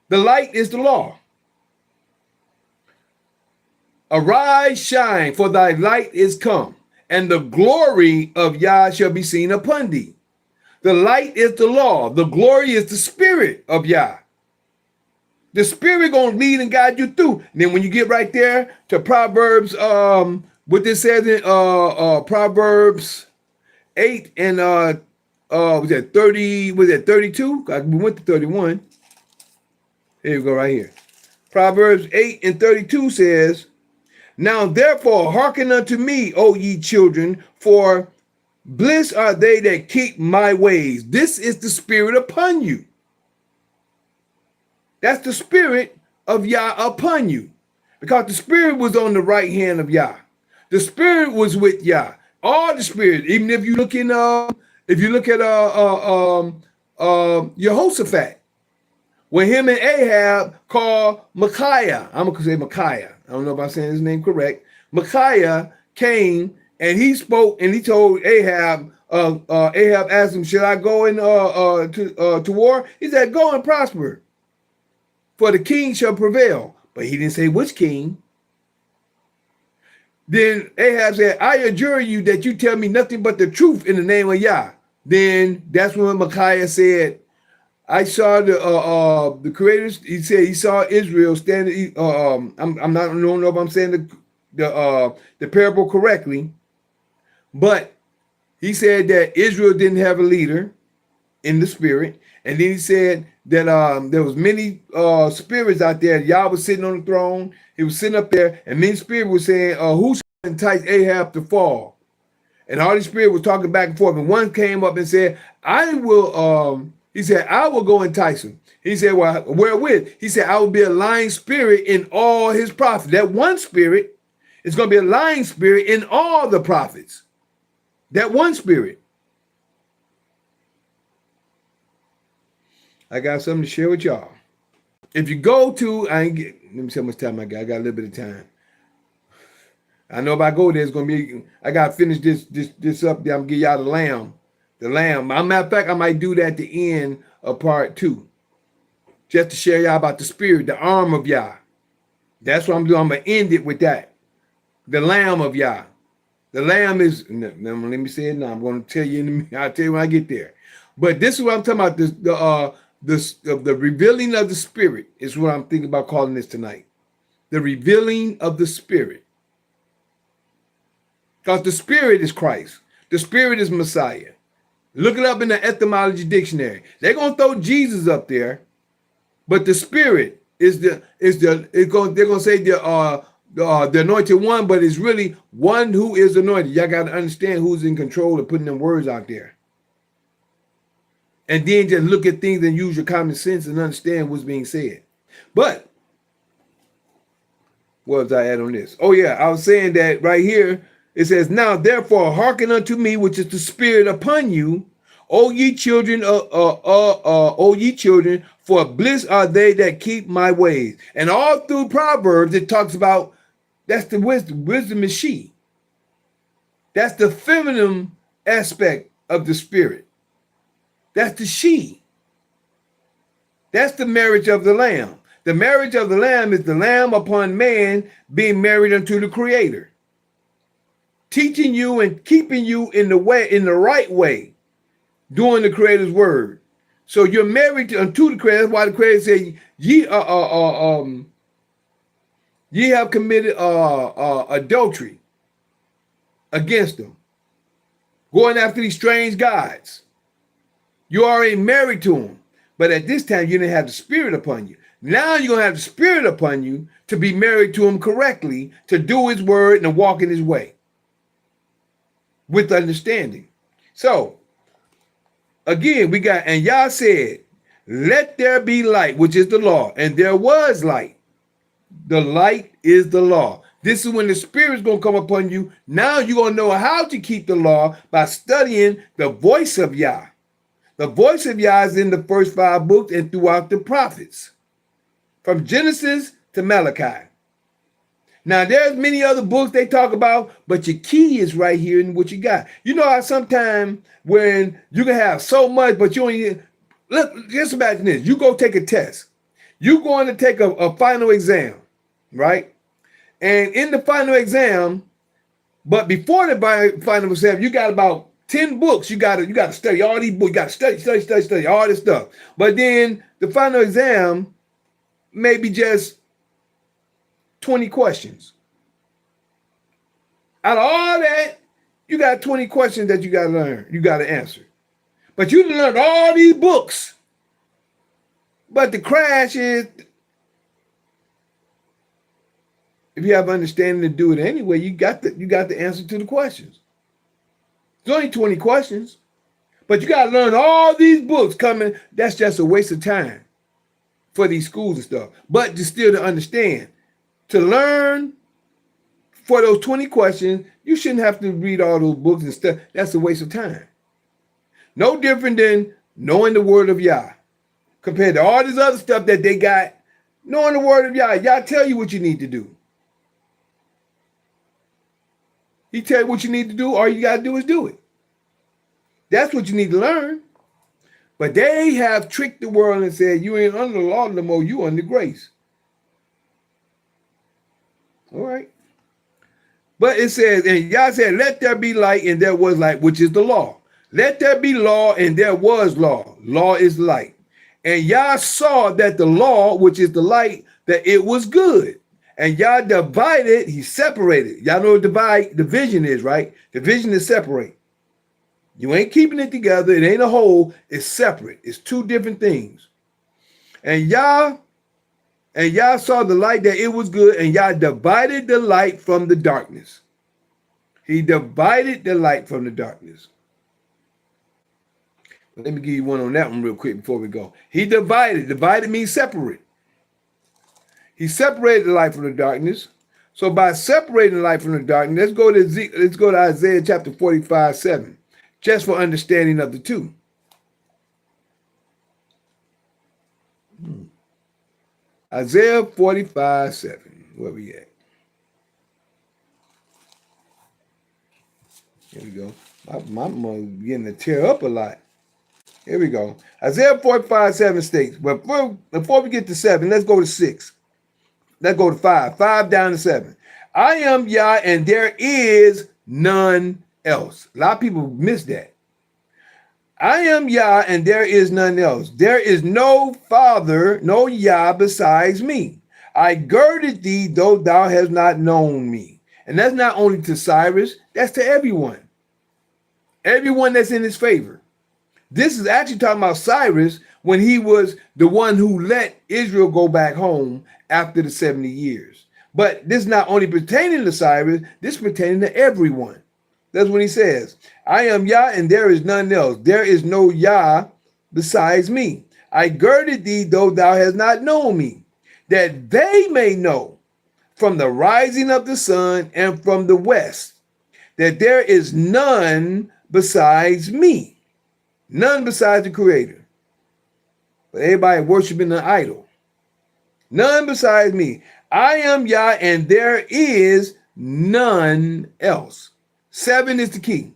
The light is the law. Arise, shine, for thy light is come, and the glory of Yah shall be seen upon thee. The light is the law. The glory is the Spirit of Yah. The Spirit gonna lead and guide you through. And then when you get right there to Proverbs, what this says in Proverbs 8 and was that 30? Was that 32? We went to 31. Here we go, right here. Proverbs 8 and 32 says, now therefore hearken unto me, O ye children, for bliss are they that keep my ways. This is the Spirit upon you. That's the Spirit of Yah upon you. Because the Spirit was on the right hand of Yah. The Spirit was with Yah. All the Spirit, even if you look in Jehoshaphat, when him and Ahab called Micaiah, I'm going to say Micaiah. I don't know if I'm saying his name correct. Micaiah came and he spoke and he told Ahab, Ahab asked him, should I go in to war? He said, go and prosper, for the king shall prevail. But he didn't say which king. Then Ahab said, I adjure you that you tell me nothing but the truth in the name of Yah. Then that's when Micaiah said, I saw the creators. He said he saw Israel standing. I don't know if I'm saying the parable correctly, but he said that Israel didn't have a leader in the spirit, and then he said that there was many spirits out there. Yah was sitting on the throne. He was sitting up there, and many spirits were saying, "Who shall entice Ahab to fall?" And all these spirits were talking back and forth. And one came up and said, "I will." He said, I will go entice him. He said, well, wherewith? He said, I will be a lying spirit in all his prophets. That one spirit is going to be a lying spirit in all the prophets. That one spirit. I got something to share with y'all. If you go to, let me see how much time I got. I got a little bit of time. I know if I go there, it's going to be, I got to finish this up. I'm going to give y'all the lamb. The lamb. Matter of fact, I might do that at the end of part 2. Just to share y'all about the spirit, the arm of Yah. That's what I'm doing. I'm going to end it with that. The lamb of Yah. The lamb is, let me say it now. I'm going to tell you, I'll tell you when I get there. But this is what I'm talking about. The revealing of the spirit is what I'm thinking about calling this tonight. The revealing of the spirit. Because the spirit is Christ. The spirit is Messiah. Look it up in the etymology dictionary. They're gonna throw Jesus up there, but the Spirit they're gonna say the anointed one, but it's really one who is anointed. Y'all gotta understand who's in control of putting them words out there, and then just look at things and use your common sense and understand what's being said. But what was I at on this? Oh yeah, I was saying that right here. It says, now therefore hearken unto me, which is the Spirit upon you, O ye children, O ye children, for bliss are they that keep my ways. And all through Proverbs, it talks about that's the wisdom. Wisdom is she. That's the feminine aspect of the spirit. That's the she. That's the marriage of the Lamb. The marriage of the Lamb is the Lamb upon man being married unto the Creator, teaching you and keeping you in the right way, doing the Creator's word. So you're married unto the Creator. That's why the Creator said, ye have committed adultery against them, going after these strange gods. You already married to them, but at this time you didn't have the Spirit upon you. Now you're going to have the Spirit upon you to be married to him correctly, to do his word and to walk in his way with understanding. So, again, we got, and Yah said, let there be light, which is the law. And there was light. The light is the law. This is when the Spirit is going to come upon you. Now you're going to know how to keep the law by studying the voice of Yah. The voice of Yah is in the first 5 books and throughout the prophets, from Genesis to Malachi. Now, there's many other books they talk about, but your key is right here in what you got. You know how sometimes when you can have so much, but you only, look, just imagine this. You go take a test. You're going to take a final exam, right? And in the final exam, but before the final exam, you got about 10 books. You got to study all these books. You got to study all this stuff. But then the final exam may be just 20 questions. Out of all that, you got 20 questions that you got to learn. You got to answer. But you learned all these books. But the crash is, if you have understanding to do it anyway, you got the answer to the questions. There's only 20 questions, but you got to learn all these books coming. That's just a waste of time for these schools and stuff. But just still to understand, to learn for those 20 questions, you shouldn't have to read all those books and stuff. That's a waste of time. No different than knowing the word of Yah compared to all this other stuff that they got. Knowing the word of Yah, Yah tell you what you need to do. He tell you what you need to do. All you got to do is do it. That's what you need to learn. But they have tricked the world and said, you ain't under the law no more, you under grace. All right. But it says, and Yah said, let there be light, and there was light, which is the law. Let there be law, and there was law. Law is light. And Yah saw that the law, which is the light, that it was good. And Yah divided, he separated. Y'all know what division is, right? Division is separate. You ain't keeping it together. It ain't a whole. It's separate. It's two different things. And Yah saw the light that it was good, and Yah divided the light from the darkness. He divided the light from the darkness. Let me give you one on that one real quick before we go. He divided. Divided means separate. He separated the light from the darkness. So by separating the light from the darkness, let's go to Isaiah chapter 45:7, just for understanding of the two. Isaiah 45:7. Where we at? Here we go. My getting to tear up a lot. Here we go. Isaiah 45:7 states, but before we get to 7, let's go to 6. Let's go to 5. 5 down to 7. I am Yah, and there is none else. A lot of people miss that. I am Yah, and there is none else. There is no Father, no Yah besides me. I girded thee, though thou hast not known me. And that's not only to Cyrus, that's to everyone. Everyone that's in his favor. This is actually talking about Cyrus when he was the one who let Israel go back home after the 70 years. But this is not only pertaining to Cyrus, this is pertaining to everyone. That's what he says. I am Yah, and there is none else. There is no Yah besides me. I girded thee, though thou hast not known me, that they may know from the rising of the sun and from the west, that there is none besides me. None besides the Creator. But everybody worshiping an idol. None besides me. I am Yah, and there is none else. 7 is the key.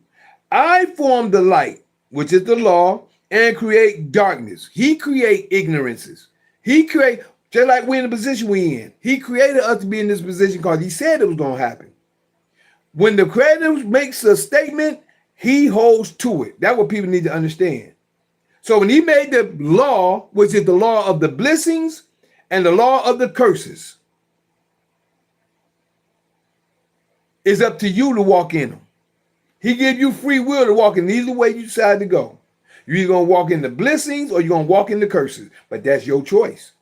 I form the light, which is the law, and create darkness. He create ignorances. He create, just like we're in the position we're in. He created us to be in this position because he said it was going to happen. When the Creator makes a statement, he holds to it. That's what people need to understand. So when he made the law, which is the law of the blessings and the law of the curses, it's up to you to walk in them. He gave you free will to walk in either way you decide to go. You're either going to walk in the blessings or you're going to walk in the curses. But that's your choice.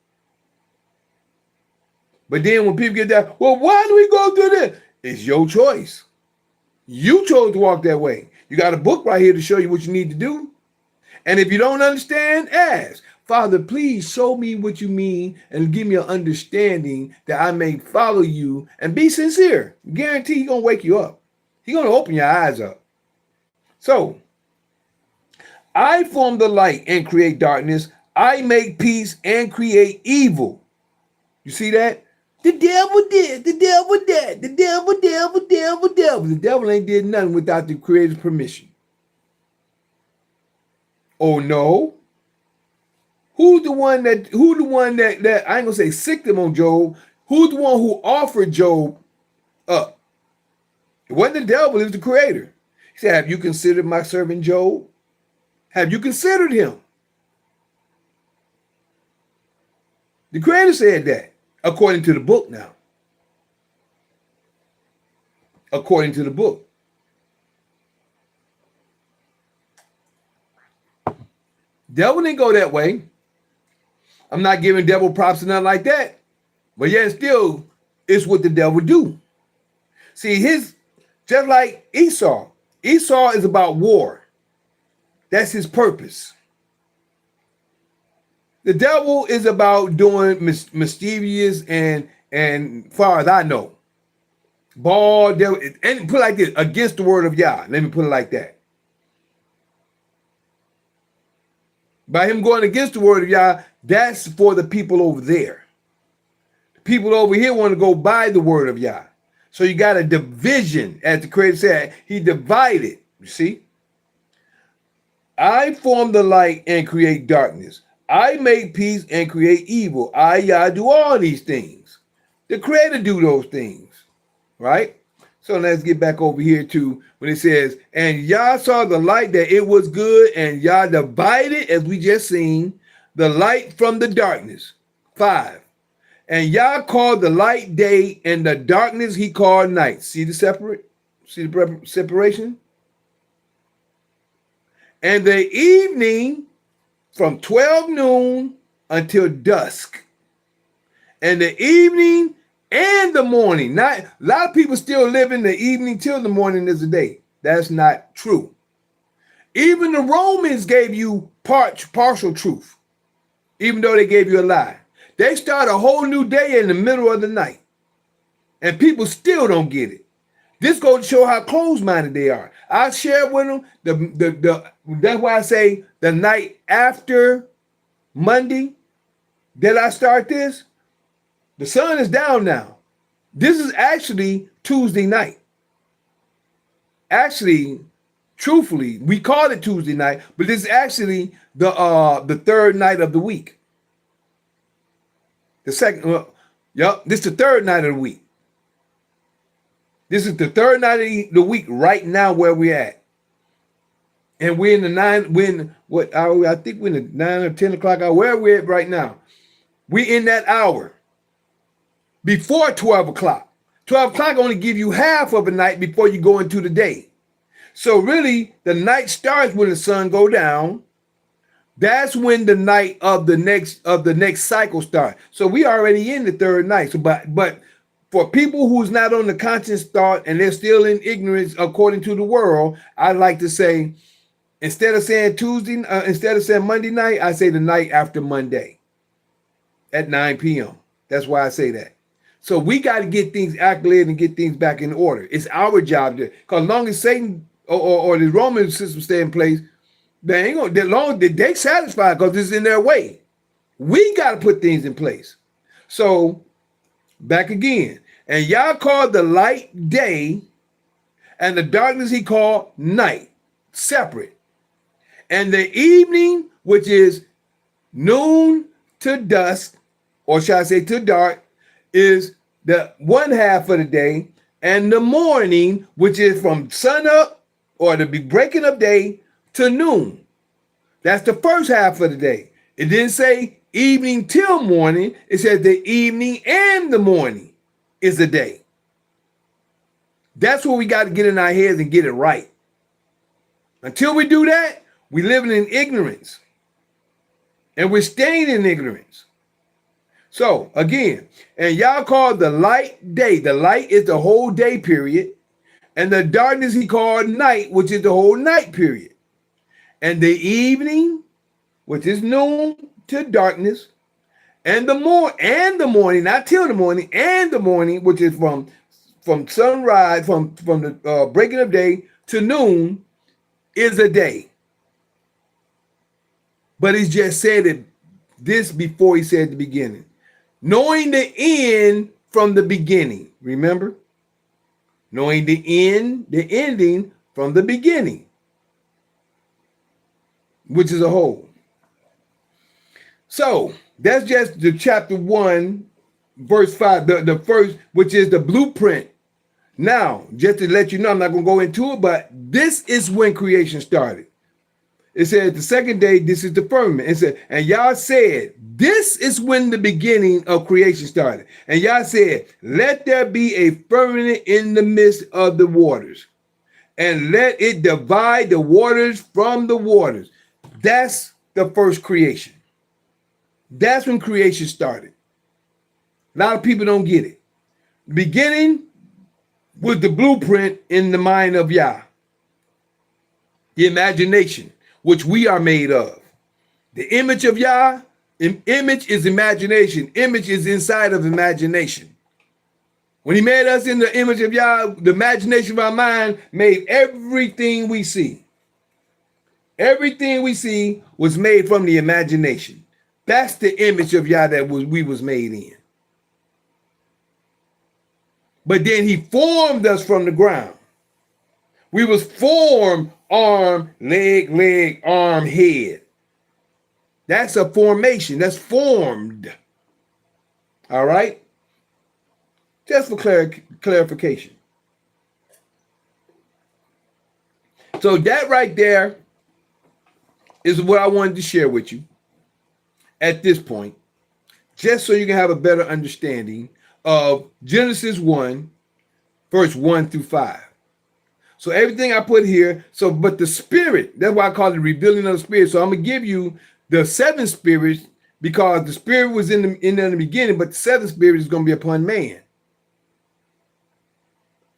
But then when people get that, well, why do we go through this? It's your choice. You chose to walk that way. You got a book right here to show you what you need to do. And if you don't understand, ask. Father, please show me what you mean and give me an understanding that I may follow you and be sincere. Guarantee he's going to wake you up. He's going to open your eyes up. So, I form the light and create darkness. I make peace and create evil. You see that? The devil did, the devil did, the devil. The devil ain't did nothing without the Creator's permission. Oh no. Who's the one that I ain't gonna say sicked him on Job? Who's the one who offered Job up? It wasn't the devil, it was the Creator. He said, have you considered my servant Job? Have you considered him? The Creator said that, according to the book now. According to the book. Devil didn't go that way. I'm not giving devil props or nothing like that. But yet still, it's what the devil do. See, just like Esau. Esau is about war. That's his purpose. The devil is about doing mischievous and far as I know, devil, and put it like this, against the word of Yah. Let me put it like that. By him going against the word of Yah, that's for the people over there. The people over here want to go by the word of Yah. So you got a division, as the Creator said. He divided, you see. I form the light and create darkness. I make peace and create evil. I, Yah, do all these things. The Creator do those things, right? So let's get back over here to when it says, and Yah saw the light that it was good, and Yah divided, as we just seen, the light from the darkness. 5. And Yah called the light day, and the darkness he called night. See the separation? And the evening from 12 noon until dusk. And the evening and the morning. Not a lot of people still live in the evening till the morning is the day. That's not true. Even the Romans gave you partial truth, even though they gave you a lie. They start a whole new day in the middle of the night, and people still don't get it. This goes to show how closed-minded they are. I share with them that's why I say the night after Monday that I start this. The sun is down now. This is actually Tuesday night. Actually, truthfully, we call it Tuesday night, but this is actually the third night of the week. The second, this is the third night of the week. This is the third night of the week right now where we're at. And we're in the I think we're in the 9 or 10 o'clock hour, where we're at right now. We're in that hour. Before 12 o'clock. 12 o'clock only give you half of a night before you go into the day. So really, the night starts when the sun go down. That's when the night of the next cycle starts. So we already in the third night. So but for people who's not on the conscious thought and they're still in ignorance according to the world, I like to say, instead of saying Monday night, I say the night after Monday at 9 p.m. That's why I say that. So we got to get things activated and get things back in order. It's our job to, because as long as Satan or the Roman system stay in place, They ain't gonna, they satisfied because it's in their way. We got to put things in place. So, back again. And Yah called the light day, and the darkness he called night, separate. And the evening, which is noon to dusk, or shall I say to dark, is the one half of the day, and the morning, which is from sun up or the breaking of day to noon. That's the first half of the day. It didn't say evening till morning. It said the evening and the morning is the day. That's what we got to get in our heads and get it right. Until we do that, we're living in ignorance. And we're staying in ignorance. So, again, and Yah called the light day. The light is the whole day period. And the darkness he called night, which is the whole night period. And the evening, which is noon to darkness, and the morning, not till the morning, and the morning, which is from sunrise, from the breaking of day to noon, is a day. But he just said it this before he said the beginning. Knowing the end from the beginning. Remember? Knowing the ending from the beginning, which is a whole. So that's just the chapter 1, verse 5, the first, which is the blueprint. Now, just to let you know, I'm not going to go into it, but this is when creation started. It said the second day, this is the firmament. It said, and Yah said, this is when the beginning of creation started. And Yah said, let there be a firmament in the midst of the waters, and let it divide the waters from the waters. That's the first creation. That's when creation started. A lot of people don't get it. The beginning was the blueprint in the mind of Yah. The imagination, which we are made of. The image of Yah, image is imagination. Image is inside of imagination. When he made us in the image of Yah, the imagination of our mind made everything we see. Everything we see was made from the imagination. That's the image of Yah that we was made in. But then he formed us from the ground. We was formed arm, leg, arm, head. That's a formation. That's formed. All right? Just for clarification. So that right there is what I wanted to share with you at this point, just so you can have a better understanding of Genesis 1, verse 1 through 5. So everything I put here, but the spirit, that's why I call it revealing of the spirit. So I'm going to give you the 7 spirits, because the spirit was in the beginning, but the 7th spirit is going to be upon man.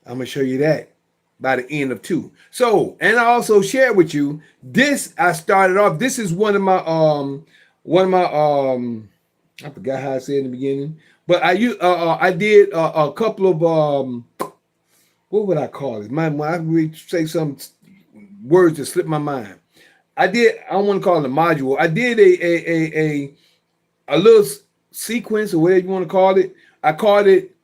I'm going to show you that by the end of 2. So, and I also share with you, this I started off, this is one of my I forgot how I said in the beginning, but I did a couple of what would I call it? I would say some words that slipped my mind. I don't want to call it a module. I did a little sequence, or whatever you want to call it. I called it,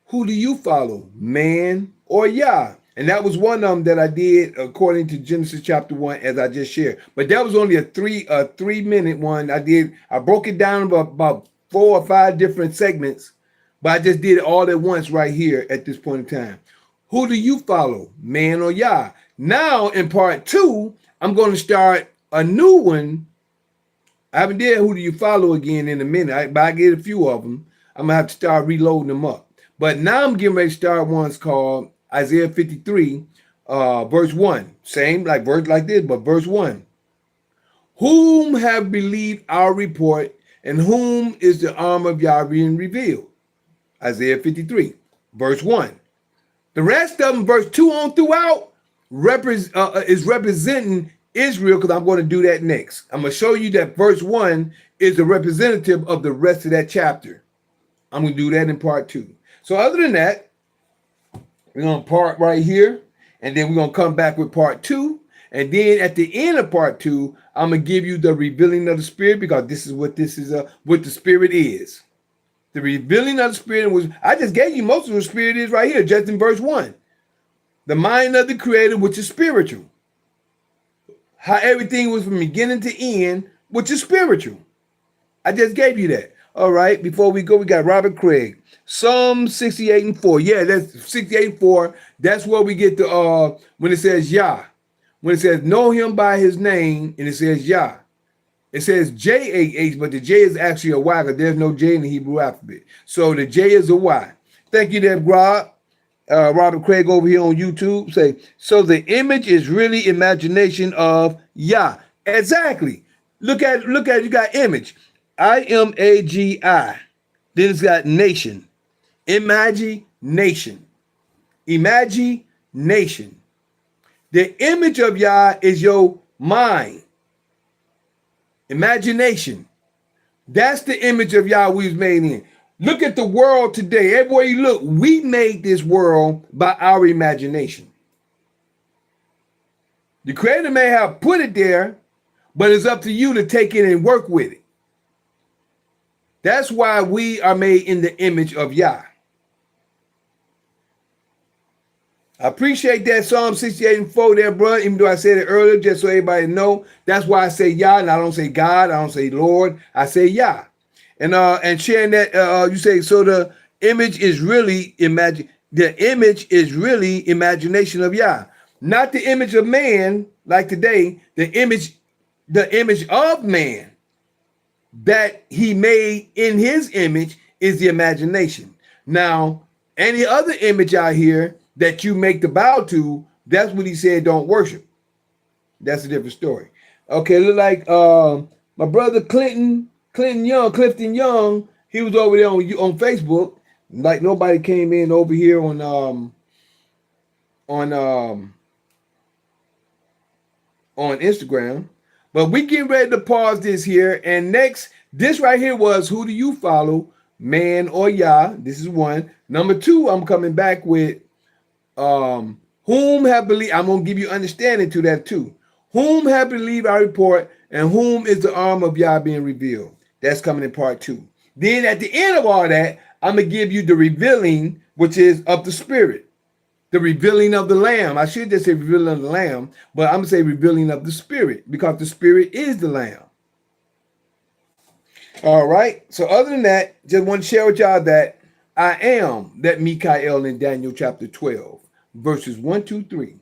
who do you follow, man or Yah? And that was one of them that I did according to Genesis chapter 1, as I just shared. But that was only a 3-minute one. I broke it down about 4 or 5 different segments, but I just did it all at once right here at this point in time. Who do you follow, man or Yah? Now in part 2, I'm going to start a new one. I haven't did who do you follow again in a minute, but I get a few of them. I'm going to have to start reloading them up. But now I'm getting ready to start ones called Isaiah 53, verse 1. Same like verse like this, but verse 1. Whom have believed our report, and whom is the arm of Yah being revealed? Isaiah 53, verse 1. The rest of them, verse 2 on throughout, is representing Israel, because I'm going to do that next. I'm going to show you that verse 1 is the representative of the rest of that chapter. I'm going to do that in part 2. So other than that, we're going to part right here, and then we're going to come back with part 2, And then at the end of part 2, I'm gonna give you the revealing of the Spirit, because this is what what the Spirit is. The revealing of the Spirit was, I just gave you most of the Spirit is right here, just in verse 1. The mind of the Creator, which is spiritual. How everything was from beginning to end, which is spiritual. I just gave you that. All right, before we go, we got Robert Craig. Psalm 68 and 4. Yeah, that's 68 and 4. That's where we get the when it says Yah. When it says know him by his name, and it says Yah. It says J-A-H, but the J is actually a Y, because there's no J in the Hebrew alphabet. So the J is a Y. Thank you there, Rob. Robert Craig over here on YouTube say, so the image is really imagination of Yah. Exactly. Look at you got image. I-M-A-G-I. Then it's got nation. Imagination. Imagination. The image of Yah is your mind. Imagination. That's the image of Yah we've made in. Look at the world today. Everywhere you look, we made this world by our imagination. The Creator may have put it there, but it's up to you to take it and work with it. That's why we are made in the image of Yah. I appreciate that Psalm 68 and 4 there, bro. Even though I said it earlier, just so everybody know, that's why I say Yah, and I don't say God, I don't say Lord, I say Yah. And sharing that, you say, so the image is really imagination of Yah, not the image of man like today. The image of man that he made in his image is the imagination. Now, any other image out here that you make the bow to, that's what he said don't worship. That's a different story. Okay, look like my brother Clifton Young, he was over there on Facebook. Like nobody came in over here on Instagram. But we get ready to pause this here. And next, this right here was who do you follow, man or Yah? This is one. Number 2, I'm coming back with whom have believed. I'm gonna give you understanding to that too. Whom have believed our report, and whom is the arm of Yah being revealed? That's coming in part 2. Then at the end of all that, I'm gonna give you the revealing, which is of the Spirit, the revealing of the Lamb. I should just say revealing of the Lamb, but I'm gonna say revealing of the Spirit, because the Spirit is the Lamb. All right. So other than that, just want to share with y'all that I am that Mikhail in Daniel chapter 12, verses 1, 2, 3.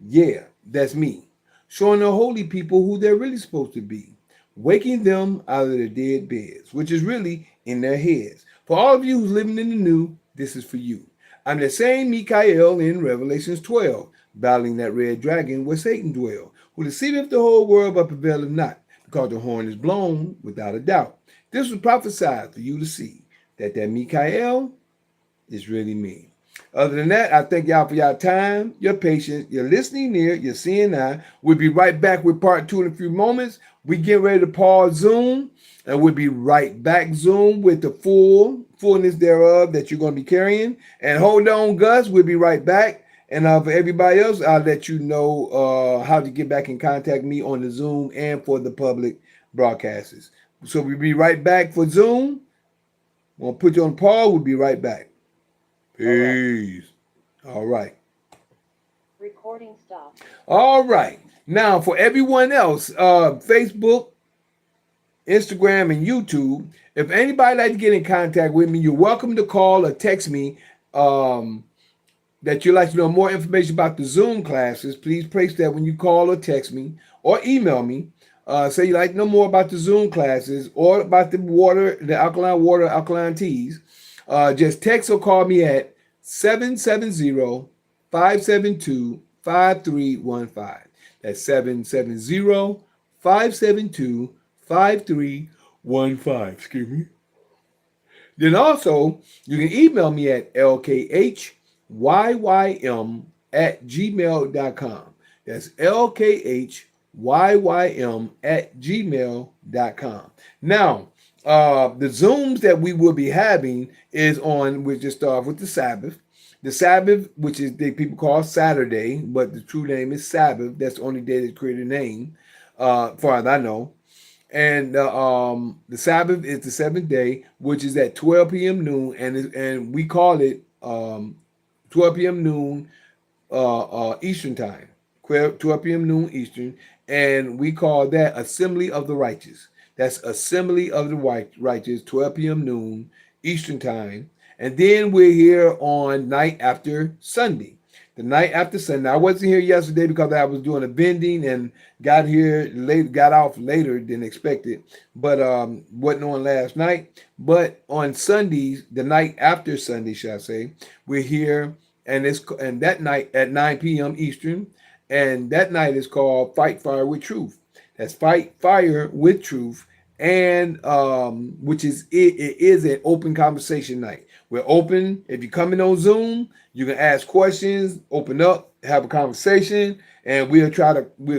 Yeah, that's me. Showing the holy people who they're really supposed to be. Waking them out of their dead beds, which is really in their heads. For all of you who's living in the new, this is for you. I'm the same Mikhail in Revelations 12, battling that red dragon where Satan dwells, who deceiveth the whole world but prevaileth not, because the horn is blown without a doubt. This was prophesied for you to see that Mikhail is really me. Other than that, I thank y'all for your time, your patience, your listening ear, your seeing eye. We'll be right back with part 2 in a few moments. We get ready to pause Zoom, and we'll be right back Zoom with the fullness thereof that you're going to be carrying. And hold on, Gus. We'll be right back. And for everybody else, I'll let you know how to get back in contact me on the Zoom and for the public broadcasts. So we'll be right back for Zoom. We'll put you on pause. We'll be right back. Peace. All right. Recording stopped. All right. Now, for everyone else, Facebook, Instagram, and YouTube, if anybody like to get in contact with me, you're welcome to call or text me that you'd like to know more information about the Zoom classes. Please place that when you call or text me or email me. Say you'd like to know more about the Zoom classes or about the alkaline teas. Just text or call me at 770-572-5315. That's 770-572-5315. Excuse me. Then also, you can email me at lkhyym@gmail.com. That's lkhyym@gmail.com. Now, the Zooms that we will be having is on, we'll just start with the Sabbath. The Sabbath, which is people call Saturday, but the true name is Sabbath. That's the only day they created a name, far as I know. And the Sabbath is the seventh day, which is at 12 p.m. noon, and we call it 12 p.m. noon Eastern time, 12 p.m. noon Eastern, and we call that Assembly of the Righteous. That's Assembly of the Righteous, 12 p.m. noon Eastern time. And then we're here on night after Sunday. The night after Sunday. I wasn't here yesterday because I was doing a bending and got here late, got off later than expected, but wasn't on last night. But on Sundays, the night after Sunday, shall I say, we're here, and that night at 9 p.m. Eastern, and that night is called Fight Fire with Truth. That's Fight Fire with Truth, and which is it is an open conversation night. We're open. If you're coming on Zoom, you can ask questions, open up, have a conversation, and we'll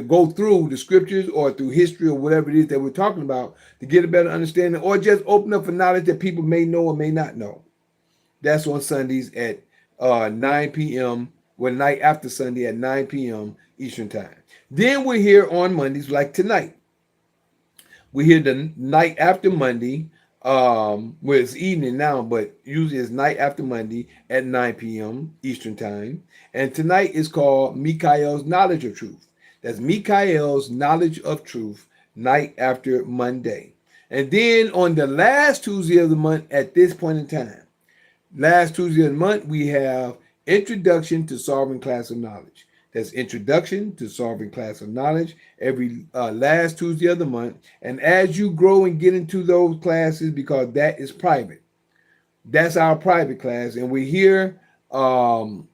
go through the scriptures or through history or whatever it is that we're talking about to get a better understanding, or just open up for knowledge that people may know or may not know. That's on Sundays at 9 p.m. Well, night after Sunday at 9 p.m. Eastern time. Then we're here on Mondays like tonight. We're here the night after Monday. Well, it's evening now, but usually it's night after Monday at 9 p.m. Eastern time. And tonight is called Mikael's Knowledge of Truth. That's Mikael's Knowledge of Truth, night after Monday. And then on the last Tuesday of the month at this point in time, last Tuesday of the month, we have Introduction to Sovereign Class of Knowledge. That's Introduction to Sovereign Class of Knowledge every last Tuesday of the month. And as you grow and get into those classes, because that is private, that's our private class, and we're here on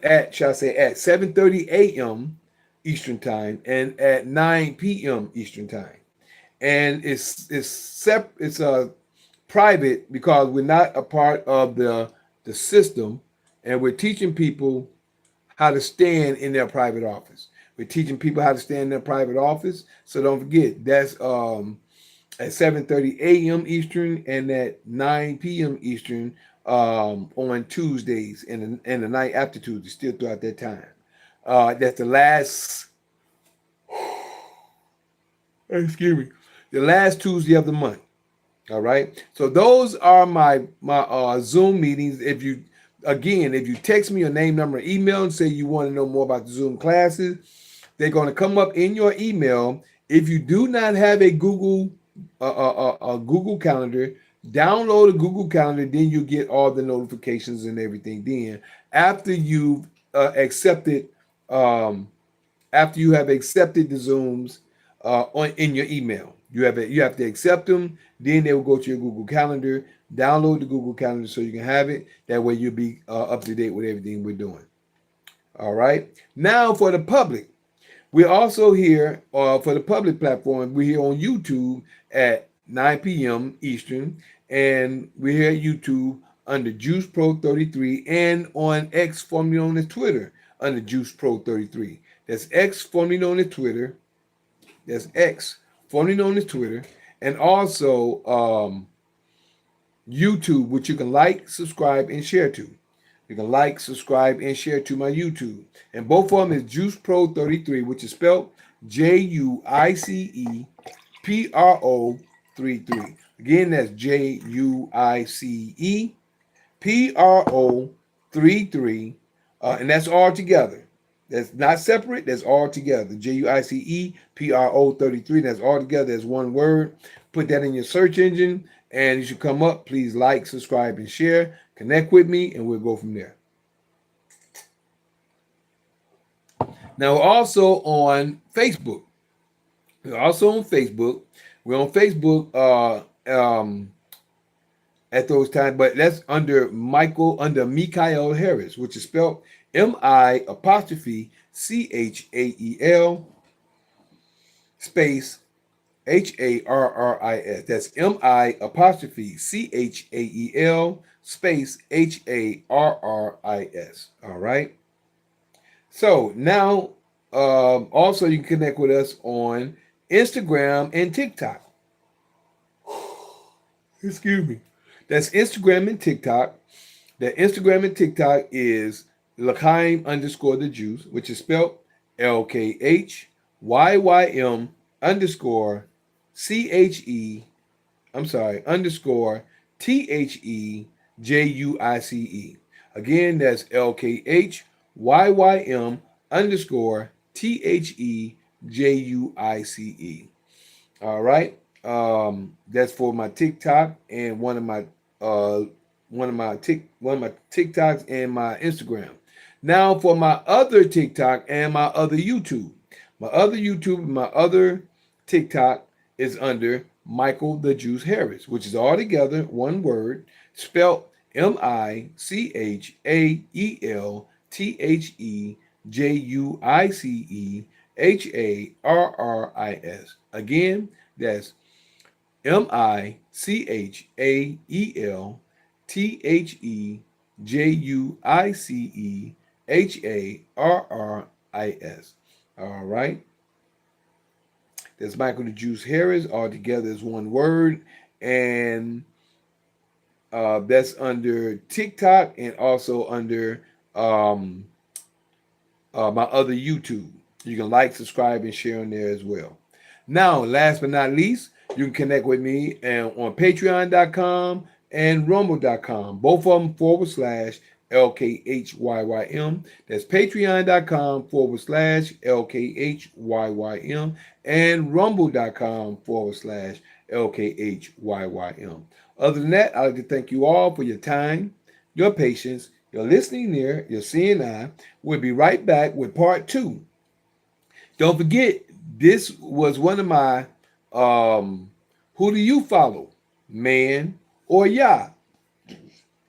at 7:30 a.m. Eastern time and at 9 p.m. Eastern time. And it's private because we're not a part of the system, and we're teaching people how to stand in their private office. We're teaching people how to stand in their private office. So don't forget, that's at 7:30 a.m. Eastern and at 9 p.m. Eastern on Tuesdays and the night after Tuesday, still throughout that time. That's the last, excuse me, the last Tuesday of the month. All right. So those are my Zoom meetings. If you text me your name, number, and email and say you want to know more about the Zoom classes, they're going to come up in your email. If you do not have a Google Calendar, download a Google Calendar. Then you get all the notifications and everything. Then after you've accepted, after you have accepted the Zooms in your email. You have to accept them. Then they will go to your Google Calendar. Download the Google Calendar so you can have it. That way you'll be up to date with everything we're doing. All right. Now for the public, we're also here for the public platform. We're here on YouTube at 9 p.m. Eastern, and we're here at YouTube under Juice Pro 33 and on X, formerly known as Twitter, under Juice Pro 33. That's X, formerly known as Twitter. That's X, formerly known as Twitter, and also YouTube, which you can like, subscribe, and share to. You can like, subscribe, and share to my YouTube. And both of them is Juice Pro 33, which is spelled JUICE PRO 33. Again, that's JUICE PRO 33, and that's all together. That's not separate. That's all together. JUICE PRO 33. That's all together as one word. Put that in your search engine, and you should come up. Please like, subscribe, and share. Connect with me, and we'll go from there. Now, we're also on Facebook. We're on Facebook at those times, but that's under Mikael Harris, which is spelled MI''CHAEL space HARRIS. That's MI''CHAEL space HARRIS. All right. So now, also you can connect with us on Instagram and TikTok. Excuse me. That's Instagram and TikTok. The Instagram and TikTok is Lkhyym underscore the juice, which is spelled LKHYYM underscore CHE, I'm sorry, underscore THEJUICE. Again, that's LKHYYM underscore THEJUICE. All right. That's for my TikTok and uh one of my TikToks and my Instagram. Now for my other TikTok and my other YouTube. My other YouTube and my other TikTok is under Michael the Juice Harris, which is all together one word, spelled MICHAELTHEJUICEHARRIS. Again, that's MICHAELTHEJUICEHARRIS. All right. That's Michael the Juice Harris. All together is one word. And that's under TikTok and also under um, my other YouTube. You can like, subscribe, and share on there as well. Now, last but not least, you can connect with me on patreon.com and rumble.com. Both of them /LKHYYM. That's patreon.com /LKHYYM and rumble.com /LKHYYM. Other than that, I'd like to thank you all for your time, your patience, your listening ear, your seeing eye. We'll be right back with part 2. Don't forget, this was one of my who do you follow, man or Yah?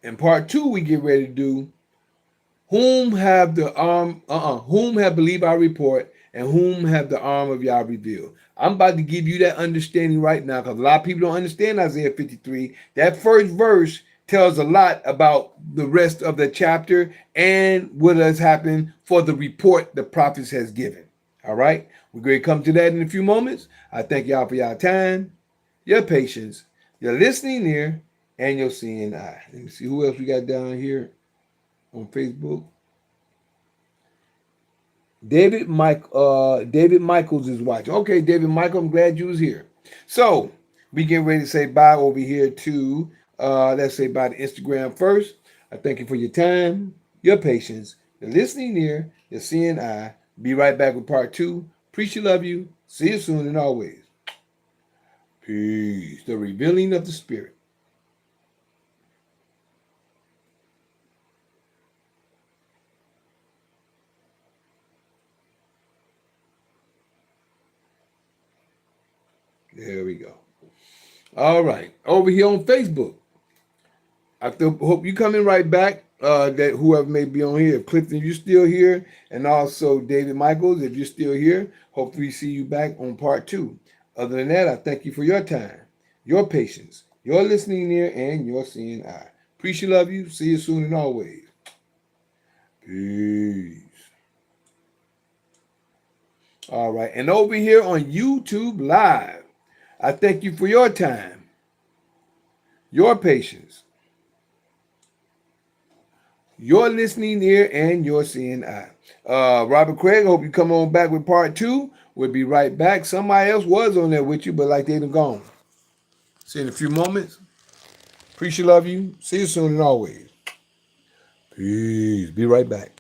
In part 2, we get ready to do whom have the whom have believed our report and whom have the arm of Yah revealed. I'm about to give you that understanding right now because a lot of people don't understand Isaiah 53. That first verse tells a lot about the rest of the chapter and what has happened for the report the prophets has given. All right? We're going to come to that in a few moments. I thank y'all for your time, your patience, your listening ear, and your seeing eye. Let me see who else we got down here on Facebook. David Michaels is watching. Okay, David Michael, I'm glad you was here. So we get ready to say bye over here to let's say bye to Instagram first. I thank you for your time, your patience, your listening ear, your seeing eye. Be right back with part 2. Appreciate, love you. See you soon and always. Peace. The revealing of the Spirit. There we go. All right. Over here on Facebook. I hope you coming right back. That whoever may be on here, if Clifton, you still here, and also David Michaels, if you're still here, hopefully see you back on part 2. Other than that, I thank you for your time, your patience, your listening ear, and your seeing eye. Appreciate, love you. See you soon and always. Peace. All right, and over here on YouTube Live, I thank you for your time, your patience, your listening ear, and your seeing eye. Robert Craig, hope you come on back with part 2. We'll be right back. Somebody else was on there with you, but like they done gone. See you in a few moments. Appreciate, love you. See you soon and always. Peace. Be right back.